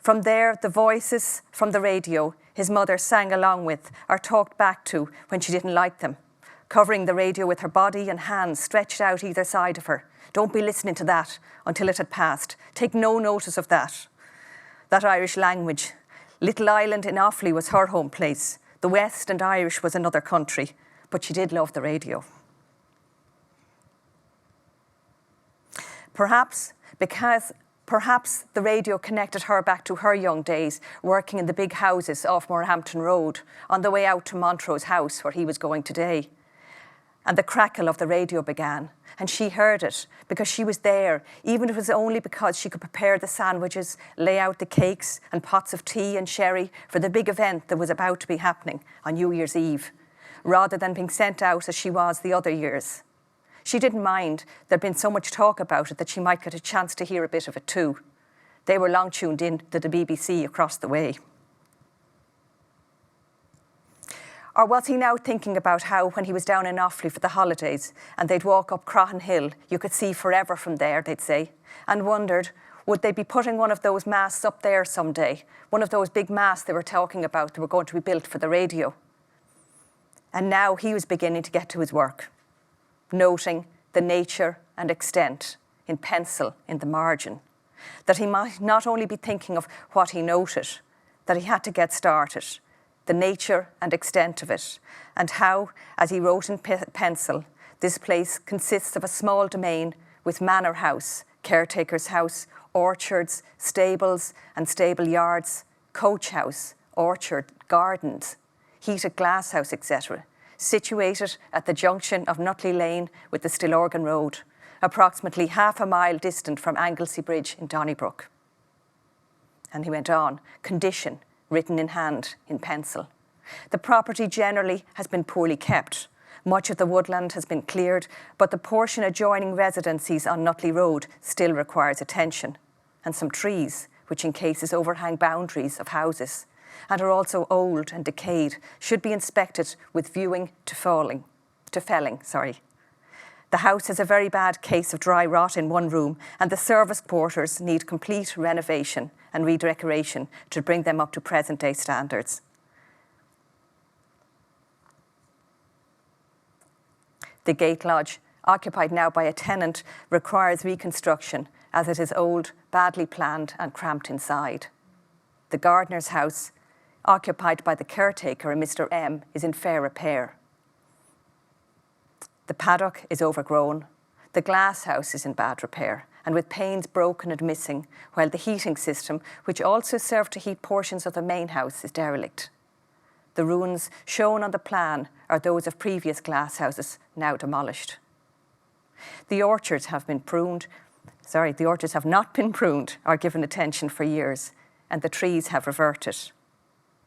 From there, the voices from the radio his mother sang along with or talked back to when she didn't like them, covering the radio with her body and hands stretched out either side of her. Don't be listening to that until it had passed. Take no notice of that. That Irish language. Little Ireland in Offaly was her home place. The West and Irish was another country, but she did love the radio. Perhaps the radio connected her back to her young days, working in the big houses off Moorhampton Road, on the way out to Montrose House, where he was going today. And the crackle of the radio began, and she heard it because she was there, even if it was only because she could prepare the sandwiches, lay out the cakes and pots of tea and sherry for the big event that was about to be happening on New Year's Eve, rather than being sent out as she was the other years. She didn't mind. There'd been so much talk about it that she might get a chance to hear a bit of it too. They were long tuned in to the BBC across the way. Or was he now thinking about how, when he was down in Offaly for the holidays and they'd walk up Croghan Hill, you could see forever from there, they'd say, and wondered, would they be putting one of those masts up there someday, one of those big masts they were talking about that were going to be built for the radio? And now he was beginning to get to his work, noting the nature and extent in pencil in the margin, that he might not only be thinking of what he noted, that he had to get started, the nature and extent of it, and how, as he wrote in pencil, this place consists of a small domain with manor house, caretaker's house, orchards, stables and stable yards, coach house, orchard, gardens, heated glass house, etc., situated at the junction of Nutley Lane with the Stillorgan Road, approximately half a mile distant from Anglesey Bridge in Donnybrook. And he went on, condition, written in hand, in pencil. The property generally has been poorly kept. Much of the woodland has been cleared, but the portion adjoining residencies on Nutley Road still requires attention, and some trees, which encases overhang boundaries of houses, and are also old and decayed, should be inspected with viewing to felling. The house has a very bad case of dry rot in one room, and the service quarters need complete renovation and redecoration to bring them up to present-day standards. The gate lodge, occupied now by a tenant, requires reconstruction as it is old, badly planned and cramped inside. The gardener's house, occupied by the caretaker, Mr. M, is in fair repair. The paddock is overgrown. The glass house is in bad repair and with panes broken and missing, while the heating system, which also served to heat portions of the main house, is derelict. The ruins shown on the plan are those of previous glass houses, now demolished. The orchards have not been pruned or given attention for years, and the trees have reverted.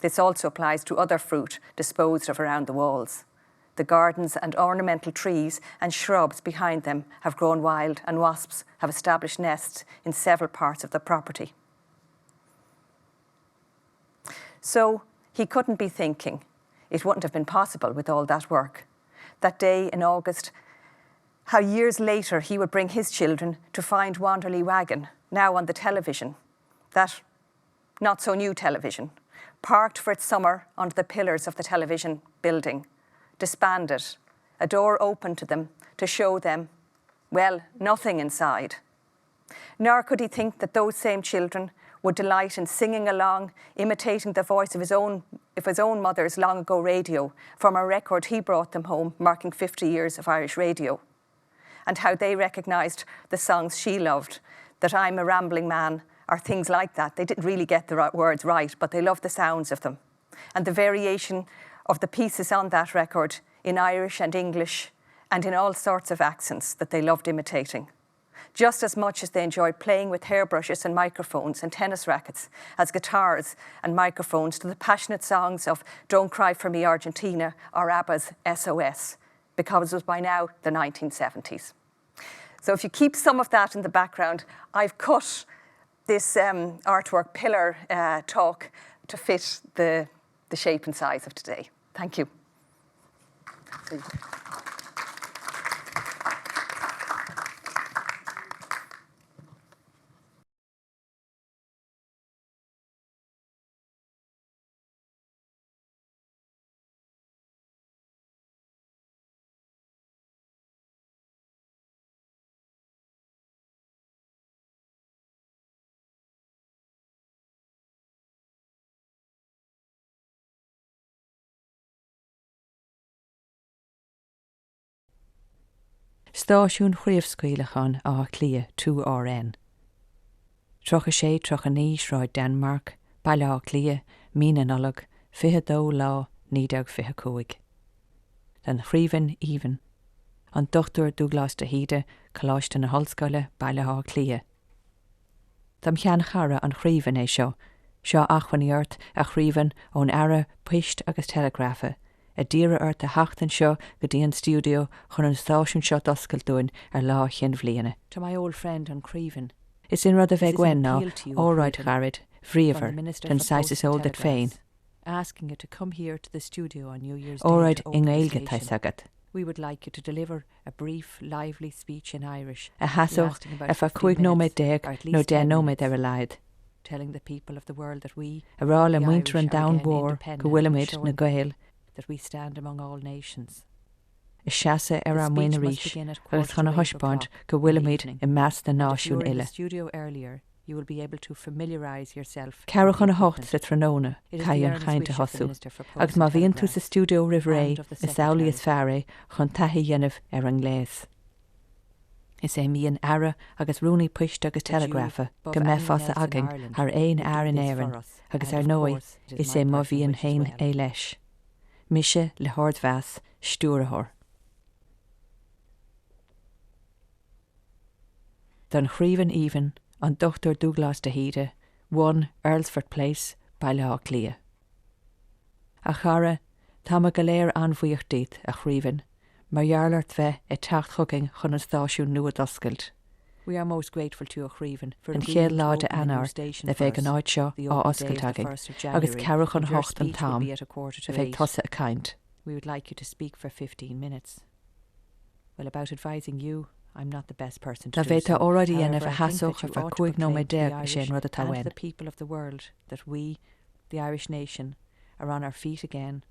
This also applies to other fruit disposed of around the walls. The gardens and ornamental trees and shrubs behind them have grown wild, and wasps have established nests in several parts of the property. So he couldn't be thinking. It wouldn't have been possible with all that work. That day in August, how years later he would bring his children to find Wanderley Wagon, now on the television, that not so new television, parked for its summer under the pillars of the television building, disbanded, a door open to them to show them, well, nothing inside. Nor could he think that those same children would delight in singing along, imitating the voice of his own mother's long ago radio from a record he brought them home, marking 50 years of Irish radio, and how they recognised the songs she loved, that I'm a Rambling Man, or things like that. They didn't really get the words right, but they loved the sounds of them. And the variation of the pieces on that record in Irish and English and in all sorts of accents that they loved imitating, just as much as they enjoyed playing with hairbrushes and microphones and tennis rackets as guitars and microphones to the passionate songs of Don't Cry for Me Argentina or ABBA's SOS, because it was by now the 1970s. So if you keep some of that in the background, I've cut this artwork pillar talk to fit the shape and size of today. Thank you. Stáisiún chríomhscaoileachán á Clia 2RN. Trocha sé trocha níos ráid Denmark, baile á Clia, mína nolog, 22 lá, 1925. Den chríomhan even. An Dr. Douglas de Hide, Coláiste na Hallscoile, baile á Clia. Dam chean chara an chríomhan é seo achhaníart a chríomhan ón ara, poist agus telegrafa, a díra ort a hachtan seo go dtíon studio chun an stáisiún seo doscail dúin ar lá chin bhliana. To my old friend an Creven. It's in rud a bheith gwen ná, óráid garid, bhríomhar, den saisis old at féin. Asking you to come here to the studio on New Year's Day. Óráid in Gaeilge taisagad. We would like you to deliver a brief, lively speech in Irish. A hasoch, if a cuig nómid deg, no de nómid ar a laid. Telling the people of the world that we, a rall and winter and down war, go willamid na Gael, that we stand among all nations. Is seasa ar muoine ríis, agus chuna huisbáint go bhfuilimid I meas na náisiún ile. Studio earlier, you will be able to familiarise yourself. Cearach chuna hocht sa tróna, caian chainte hosú. Agus má bhíonn tú sa studio rihré, is saolaí is fearré, chun taithí dhéanamh ar an gléas. Is míon ara agus rúnaí puiste agus telegrafa go meása agin ar éon in éireann agus ar nói is má bhíon hain é leis. Mise le hordmheas stúrathir. Don chríomhan even an Dr. Douglas de Hide, 1 Earlsford Place, Baile Clia. A chara, tá me go léir anmhuiochtaíd a chríomhan, mar jarlart bheith I teacht chugging chun an stáisiún nua doscailt. We are most grateful to a chríomhan for an chéad láide anar le bheith an áid seo á oscailtaiging, agus cearach an hocht an tam, le bheith tosa a caint. We would like you to speak for 15 minutes. Well, about advising you, I'm not the best person to do so. Already enough a hasoch of a cuig no me deg shen rud and the people of the world that we, the Irish nation, are on our feet again,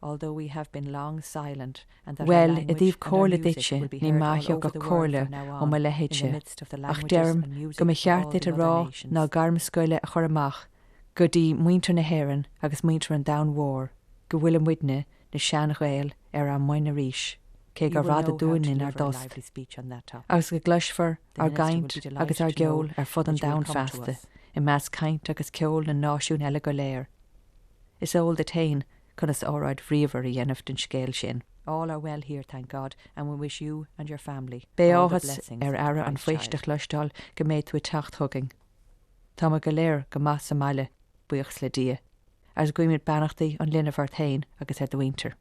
although we have been long silent, and that well, idív cóla ditse ní maithio go cóla ó ma lehéitse, ach derm go me cheartit a rá ná garm scoile a chur amach, go dí muinter na héireann agus muinter an down war, go bhfuil an widne na sean ghail ar an muine ríis. Cé gur rada dúin in ar dost. Agus go gluisfar ar gaint agus ar geol ar fud an down fasta, I meas caint agus ceol na náisiún eile go léir. Is óil de tain chun is óráid bhríomhar I dhéanamh den scéil sin. All are well here, thank God, and we wish you and your family bé áthas ar ara an foiiste chluistáil go méid tú teacht thugging. Tá me go léir go más sa maile buíochs le dia, as guimid bannachtaí an linnevar tain agus ar do winter.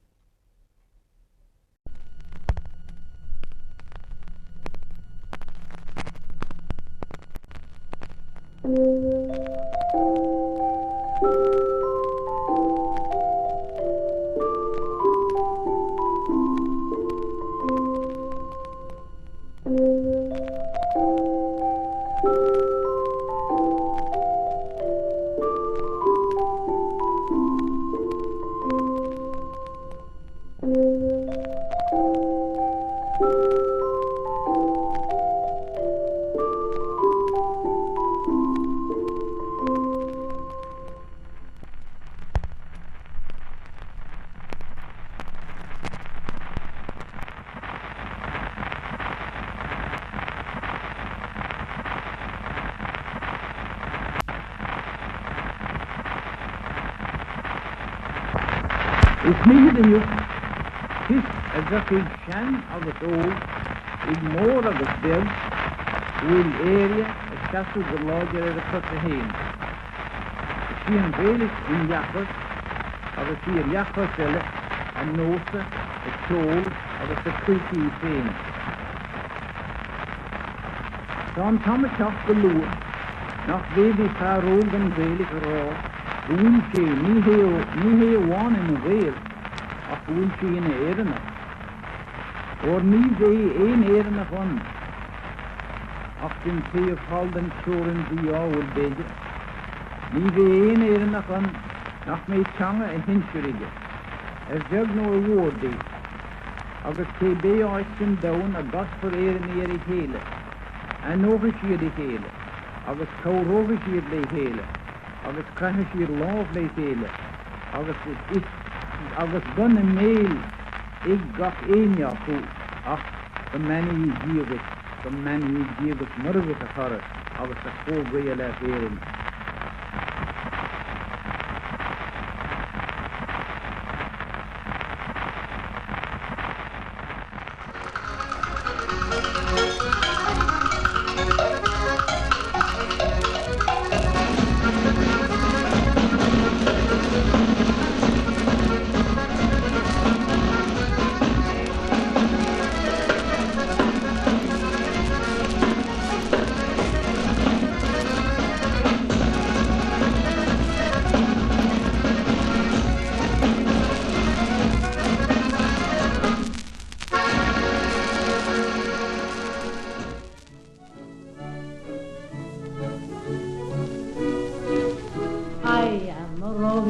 Is míad in juh, tis a gacig sean agus ó, ag mór agus beg, bhfuil éria a casú go láidir ar a chuta héin. Sí an bhélik in jachas, agus sí ar jachas eile, an nósa, a ceol agus a cuiltí féin. Tá an tamateach go lua, nach bhéad I fearróg an bhélik rá, bhfuil sé ní hé bháin in a bhéal, ach bhfuil sé in a éireanna. Or ní bhé éon éireanna chun, ach din taobh hall den seoran bhí áhfuil béide. Ní bhé éon éireanna chun, nach mé teanga a hinseirige, deag nó a bhórdaí, agus té bé áistin dain a gasfar éireanna ar I chéile, a nóga siad I chéile, agus córóga siad le chéile, agus caiithne siad láh le chéile, agus gan a méil ag gach éineachú, ach go menaí díogas murgad a chara, agus a chógaí le férin.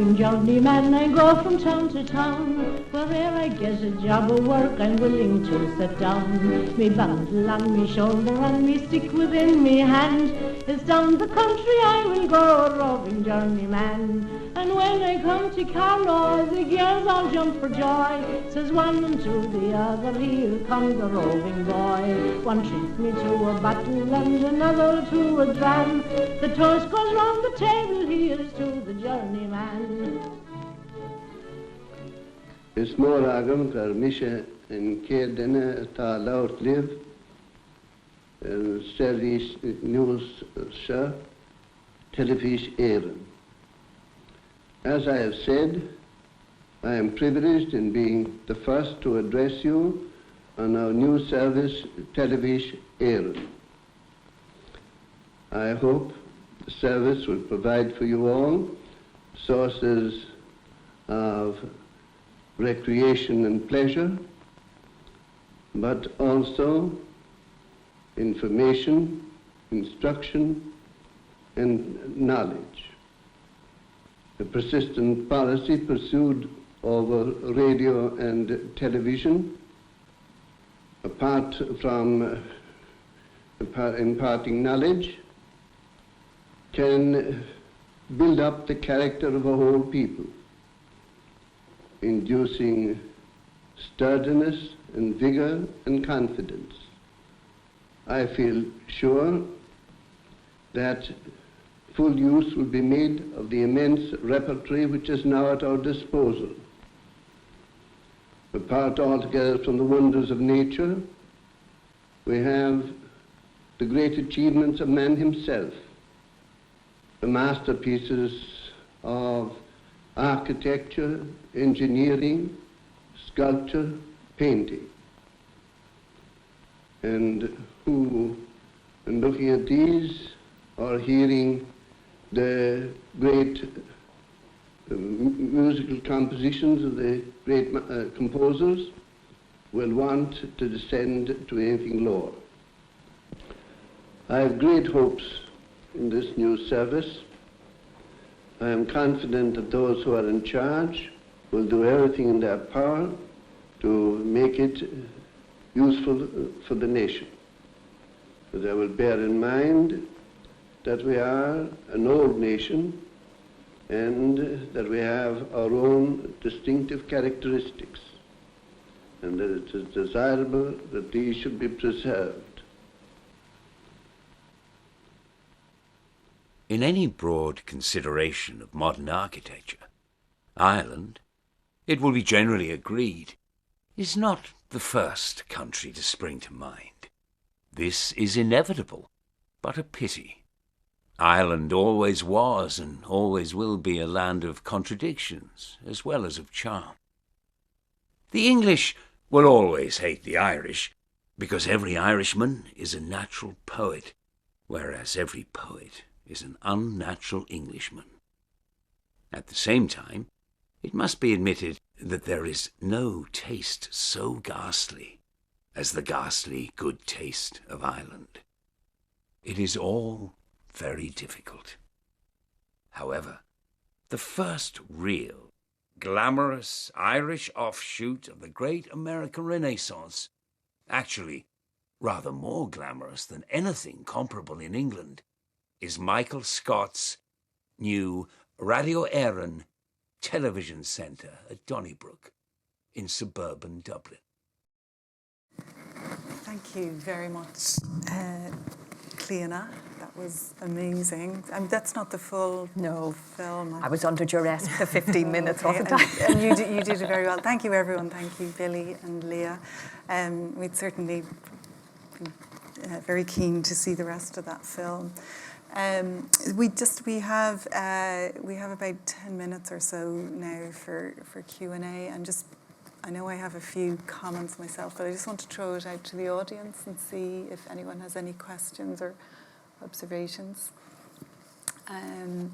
roving journeyman. I go from town to town. Where'er I get a job or work, I'm willing to sit down. Me bundle on me shoulder and me stick within me hand. It's down the country I will go, a roving journeyman. And when I come to Carlow, the girls all jump for joy. Says one and to the other, here comes the roving boy. One treats me to a bottle and another to a dram. The toast goes round the table, here's to the journeyman. Is mór agam gur mise in céad duine atá labhart libh service news television éireann. As I have said, I am privileged in being the first to address you on our new service television éireann. I hope the service will provide for you all sources of recreation and pleasure, but also information, instruction, and knowledge. The persistent policy pursued over radio and television, apart from imparting knowledge, can build up the character of a whole people, inducing sturdiness and vigor and confidence. I feel sure that full use will be made of the immense repertory which is now at our disposal. Apart altogether from the wonders of nature, we have the great achievements of man himself, the masterpieces of architecture, engineering, sculpture, painting. And who, in looking at these or hearing the great musical compositions of the great composers, will want to descend to anything lower. I have great hopes in this new service. I am confident that those who are in charge will do everything in their power to make it useful for the nation. But they will bear in mind that we are an old nation and that we have our own distinctive characteristics, and that it is desirable that these should be preserved. In any broad consideration of modern architecture, Ireland, it will be generally agreed, is not the first country to spring to mind. This is inevitable, but a pity. Ireland always was and always will be a land of contradictions as well as of charm. The English will always hate the Irish because every Irishman is a natural poet, whereas every poet is an unnatural Englishman. At the same time, it must be admitted that there is no taste so ghastly as the ghastly good taste of Ireland. It is all very difficult. However, the first real, glamorous Irish offshoot of the great American Renaissance, actually rather more glamorous than anything comparable in England, is Michael Scott's new Radio Éireann television centre at Donnybrook in suburban Dublin. Thank you very much, Clíodhna. That was amazing. That's not the full film. I was under duress for 15 minutes, wasn't I? And you did it very well. Thank you, everyone. Thank you, Billy and Leah. We'd certainly be very keen to see the rest of that film. We have about 10 minutes or so now for Q&A, and just, I know I have a few comments myself, but I just want to throw it out to the audience and see if anyone has any questions or observations. And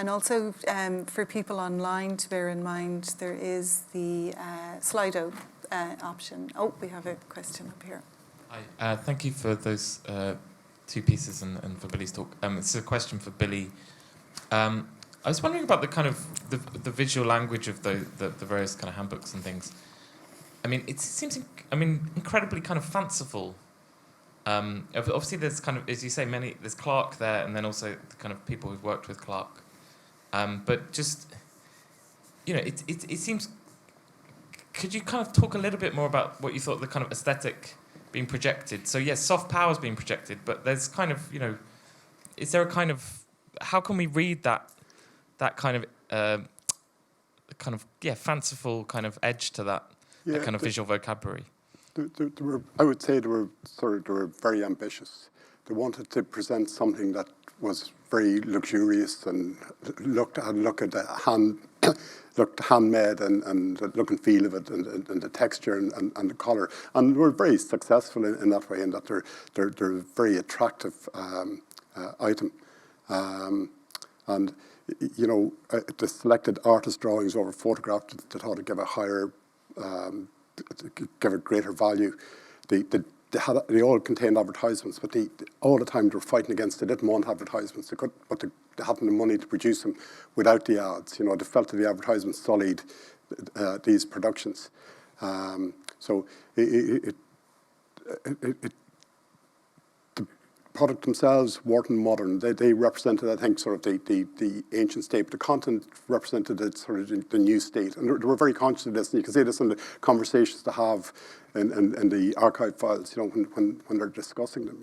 also for people online to bear in mind, there is the Slido option. Oh, we have a question up here. Hi, thank you for those two pieces and for Billy's talk. It's a question for Billy. I was wondering about the kind of the visual language of the various kind of handbooks and things. I mean, it seems incredibly kind of fanciful. Obviously, there's kind of, as you say, there's Clark there, and then also the kind of people who've worked with Clark. But just, it seems. Could you kind of talk a little bit more about what you thought the kind of aesthetic being projected? So yes, soft power's being projected, but there's kind of, is there a kind of, how can we read that kind of fanciful kind of edge to that kind of visual vocabulary? I would say they were very ambitious. They wanted to present something that was very luxurious and looked at the handmade and the look and feel of it and the texture and the colour, and were very successful in that way. In that they're a very attractive item, and the selected artist drawings over photographs that ought to give a higher. Give a greater value. They all contained advertisements, but all the time they were fighting against. They didn't want advertisements. But they hadn't the money to produce them without the ads. They felt that the advertisements sullied these productions. So the product themselves weren't modern. They represented, I think, sort of the ancient state. But the content represented the new state, and they were very conscious of this. And you can see this in the conversations they have in the archive files, when they're discussing them,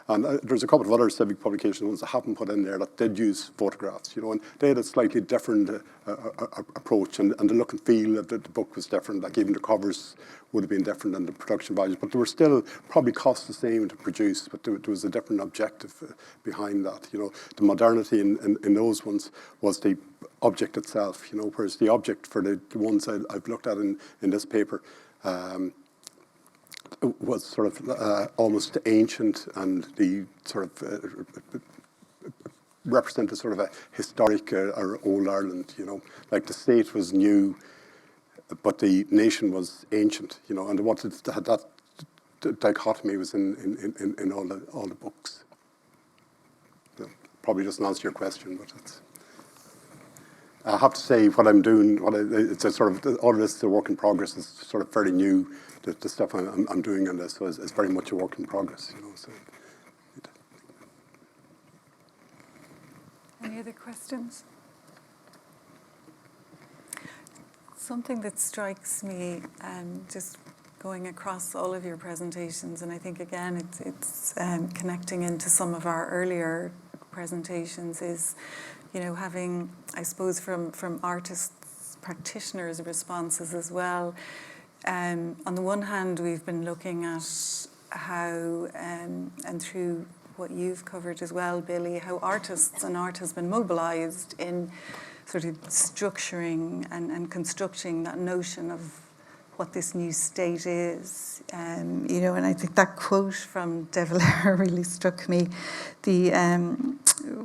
And there's a couple of other civic publication ones that haven't put in there that did use photographs, and they had a slightly different approach, and the look and feel of the book was different. Like even the covers would have been different than the production values, but they were still probably cost the same to produce, but there was a different objective behind that. The modernity in those ones was the object itself, whereas the object for the ones I've looked at in this paper was sort of almost ancient, and the sort of represented sort of a historic or old Ireland, like the state was new, but the nation was ancient, and they wanted to have that dichotomy was in all the books. Probably doesn't answer your question, but it's. I have to say, what I'm doing, it's a sort of, all of this is a work in progress. It's sort of fairly new. The stuff I'm doing on this, so it's very much a work in progress. So. Any other questions? Something that strikes me, just going across all of your presentations, and I think again it's connecting into some of our earlier presentations, is having, I suppose, from artists, practitioners' responses as well. On the one hand, we've been looking at how, and through what you've covered as well, Billy, how artists and art has been mobilised in sort of structuring and constructing that notion of what this new state is. And I think that quote from De Valera really struck me.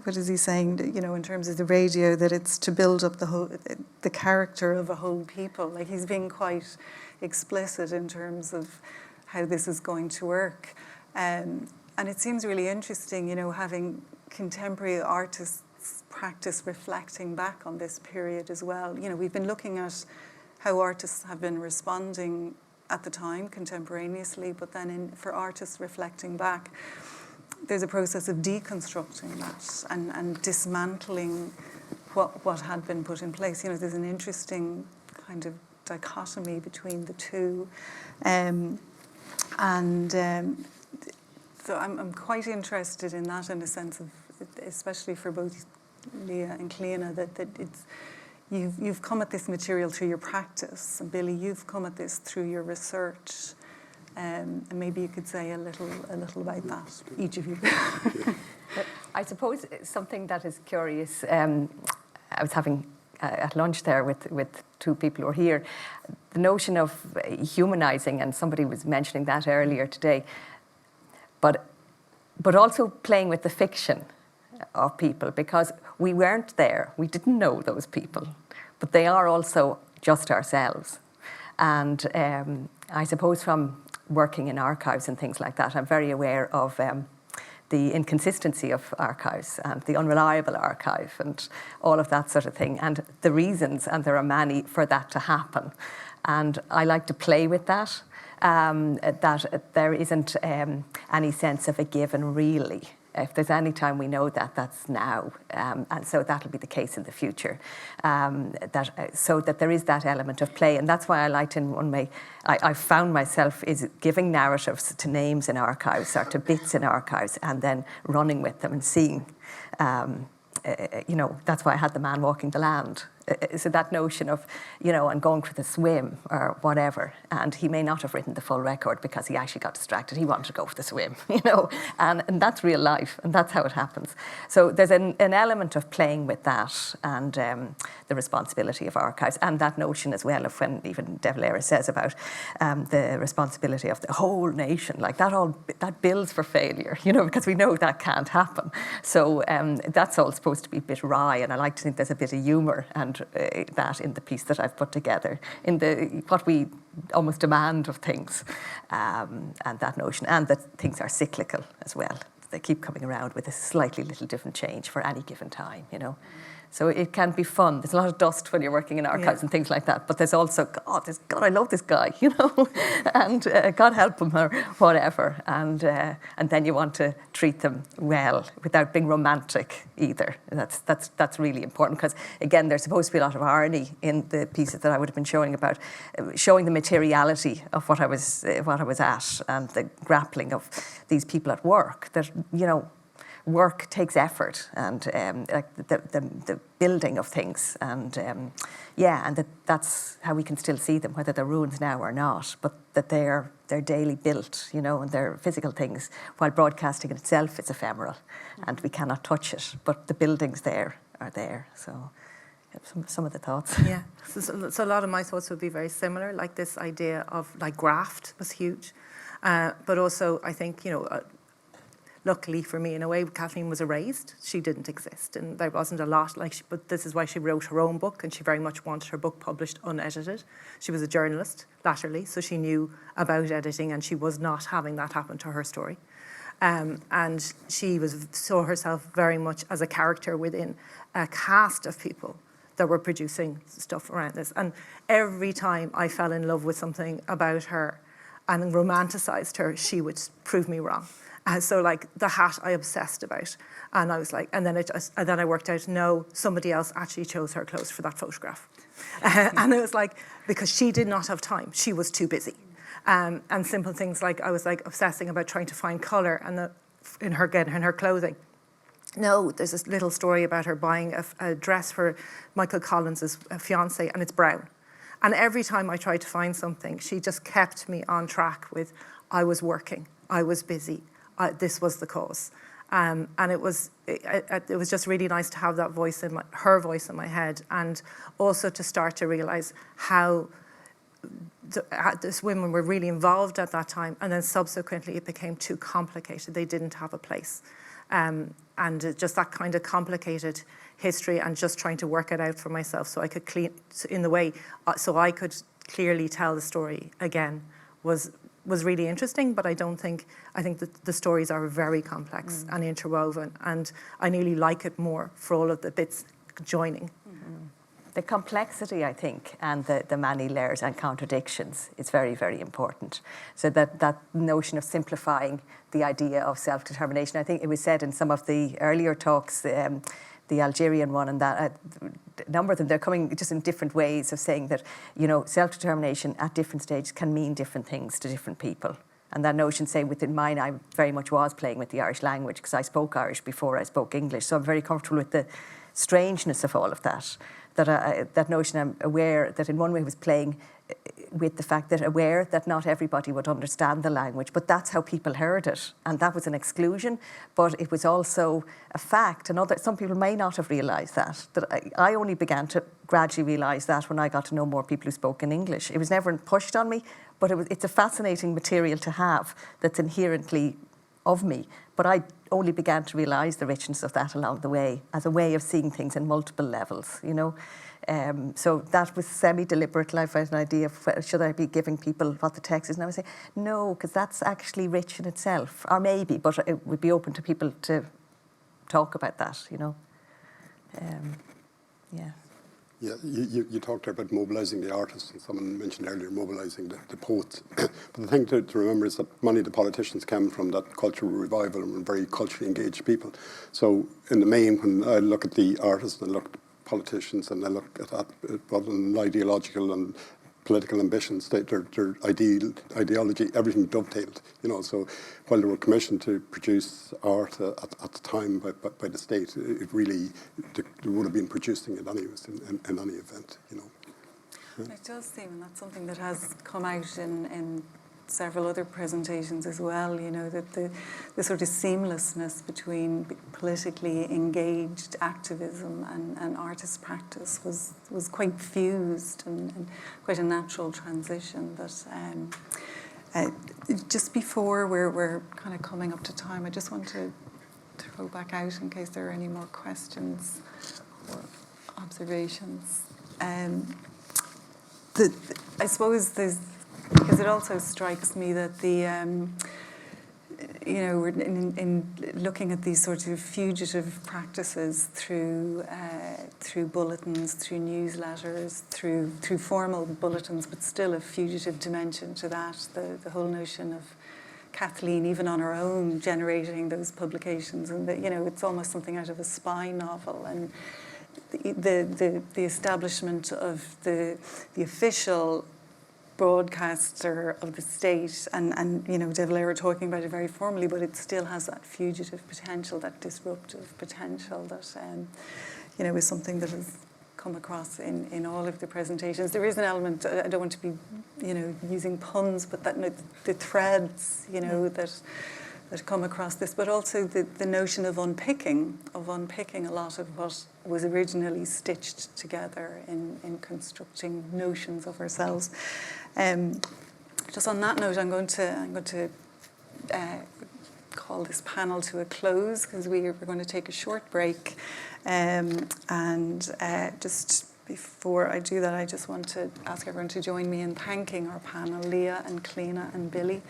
What is he saying? In terms of the radio, that it's to build up the character of a whole people. Like, he's being quite explicit in terms of how this is going to work. And it seems really interesting, having contemporary artists practice reflecting back on this period as well. We've been looking at how artists have been responding at the time, contemporaneously, but then for artists reflecting back, there's a process of deconstructing that and dismantling what had been put in place. There's an interesting kind of dichotomy between the two. So I'm quite interested in that, in a sense of, especially for both Leah and Clíodhna, that it's, you've come at this material through your practice, and Billy, you've come at this through your research, and maybe you could say a little about that, each of you. I suppose something that is curious. I was having at lunch there with two people who are here, the notion of humanising, and somebody was mentioning that earlier today, but also playing with the fiction of people, because we weren't there, we didn't know those people, but they are also just ourselves. And I suppose from working in archives and things like that, I'm very aware of the inconsistency of archives and the unreliable archive and all of that sort of thing, and the reasons, and there are many, for that to happen. And I like to play with that, that there isn't any sense of a given, really. If there's any time we know that, that's now. And so that'll be the case in the future. So that there is that element of play. And that's why I liked in one way, I found myself is giving narratives to names in archives or to bits in archives and then running with them and seeing. That's why I had the man walking the land. So that notion of, and going for the swim or whatever, and he may not have written the full record because he actually got distracted. He wanted to go for the swim, and that's real life, and that's how it happens. So there's an element of playing with that and the responsibility of archives, and that notion as well of when even De Valera says about the responsibility of the whole nation, like that builds for failure, because we know that can't happen. So that's all supposed to be a bit wry, and I like to think there's a bit of humour and that in the piece that I've put together, in what we almost demand of things, and that notion, and that things are cyclical as well. They keep coming around with a slightly little different change for any given time, So it can be fun. There's a lot of dust when you're working in archives and things like that, but there's also, God, I love this guy, and God help him or whatever. And then you want to treat them well without being romantic either. That's really important because, again, there's supposed to be a lot of irony in the pieces that I would have been showing about, showing the materiality of what I was at and the grappling of these people at work that, work takes effort and like the building of things and and that's how we can still see them, whether they're ruins now or not, but that they're daily built, and they're physical things, while broadcasting in itself is ephemeral and we cannot touch it, but the buildings there are there. So some of the thoughts. Yeah, so a lot of my thoughts would be very similar, like this idea of like graft was huge, but also I think, luckily for me, in a way, Kathleen was erased. She didn't exist, and there wasn't a lot but this is why she wrote her own book, and she very much wanted her book published unedited. She was a journalist latterly, so she knew about editing, and she was not having that happen to her story. And she saw herself very much as a character within a cast of people that were producing stuff around this. And every time I fell in love with something about her and romanticized her, she would prove me wrong. So like the hat I obsessed about. And I was like, and then I worked out, no, somebody else actually chose her clothes for that photograph. And it was like, because she did not have time. She was too busy. And simple things like, I was like obsessing about trying to find colour and in her clothing. No, there's this little story about her buying a dress for Michael Collins' fiancé, and it's brown. And every time I tried to find something, she just kept me on track with, I was working, I was busy. This was the cause, and it was just really nice to have that voice her voice in my head, and also to start to realise how these women were really involved at that time, and then subsequently it became too complicated. They didn't have a place, and just that kind of complicated history, and just trying to work it out for myself, so I could so I could clearly tell the story again was really interesting, but I think that the stories are very complex and interwoven, and I nearly like it more for all of the bits joining. The complexity, I think, and the many layers and contradictions is very, very important. So that notion of simplifying the idea of self-determination, I think it was said in some of the earlier talks, the Algerian one, and that a number of them, they're coming just in different ways of saying that, self-determination at different stages can mean different things to different people. And that notion, say, within mine, I very much was playing with the Irish language because I spoke Irish before I spoke English. So I'm very comfortable with the strangeness of all of that. That notion, I'm aware that in one way I was playing with the fact that aware that not everybody would understand the language, but that's how people heard it. And that was an exclusion, but it was also a fact. And some people may not have realised that I only began to gradually realise that when I got to know more people who spoke in English. It was never pushed on me, but it's a fascinating material to have that's inherently of me. But I only began to realise the richness of that along the way as a way of seeing things in multiple levels, So that was semi-deliberate. I've had an idea of should I be giving people what the text is, and I would say no, because that's actually rich in itself, or maybe, but it would be open to people to talk about that, you know. Yeah. Yeah, you talked about mobilising the artists, and someone mentioned earlier mobilising the poets. But the thing to remember is that many of the politicians came from that cultural revival and were very culturally engaged people. So in the main, when I look at the artists and I look at politicians and I look at that, rather than ideological and political ambitions, their ideology, everything dovetailed, you know. So while they were commissioned to produce art at the time by the state, it really, they would have been producing it anyways in any event, you know. Yeah. It does seem, and that's something that has come out in several other presentations as well, you know, that the sort of seamlessness between politically engaged activism and artist practice was quite fused and quite a natural transition. That just before we're kind of coming up to time, I just want to throw back out in case there are any more questions or observations. I suppose because it also strikes me that you know, we're in looking at these sort of fugitive practices through bulletins, through newsletters, through formal bulletins, but still a fugitive dimension to that. The whole notion of Kathleen, even on her own, generating those publications, and that, you know, it's almost something out of a spy novel, and the establishment of the official broadcaster of the state, and you know, De Valera talking about it very formally, but it still has that fugitive potential, that disruptive potential that you know, is something that has come across in all of the presentations. There is an element, I don't want to be, you know, using puns, but that the threads, you know, that come across this, but also the notion of unpicking a lot of what was originally stitched together in constructing notions of ourselves. Just on that note, I'm going to call this panel to a close, because we're going to take a short break. And just before I do that, I just want to ask everyone to join me in thanking our panel, Leah and Clíodhna and Billy.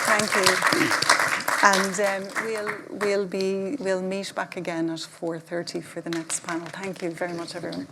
Thank you. And we'll meet back again at 4:30 for the next panel. Thank you very much, everyone.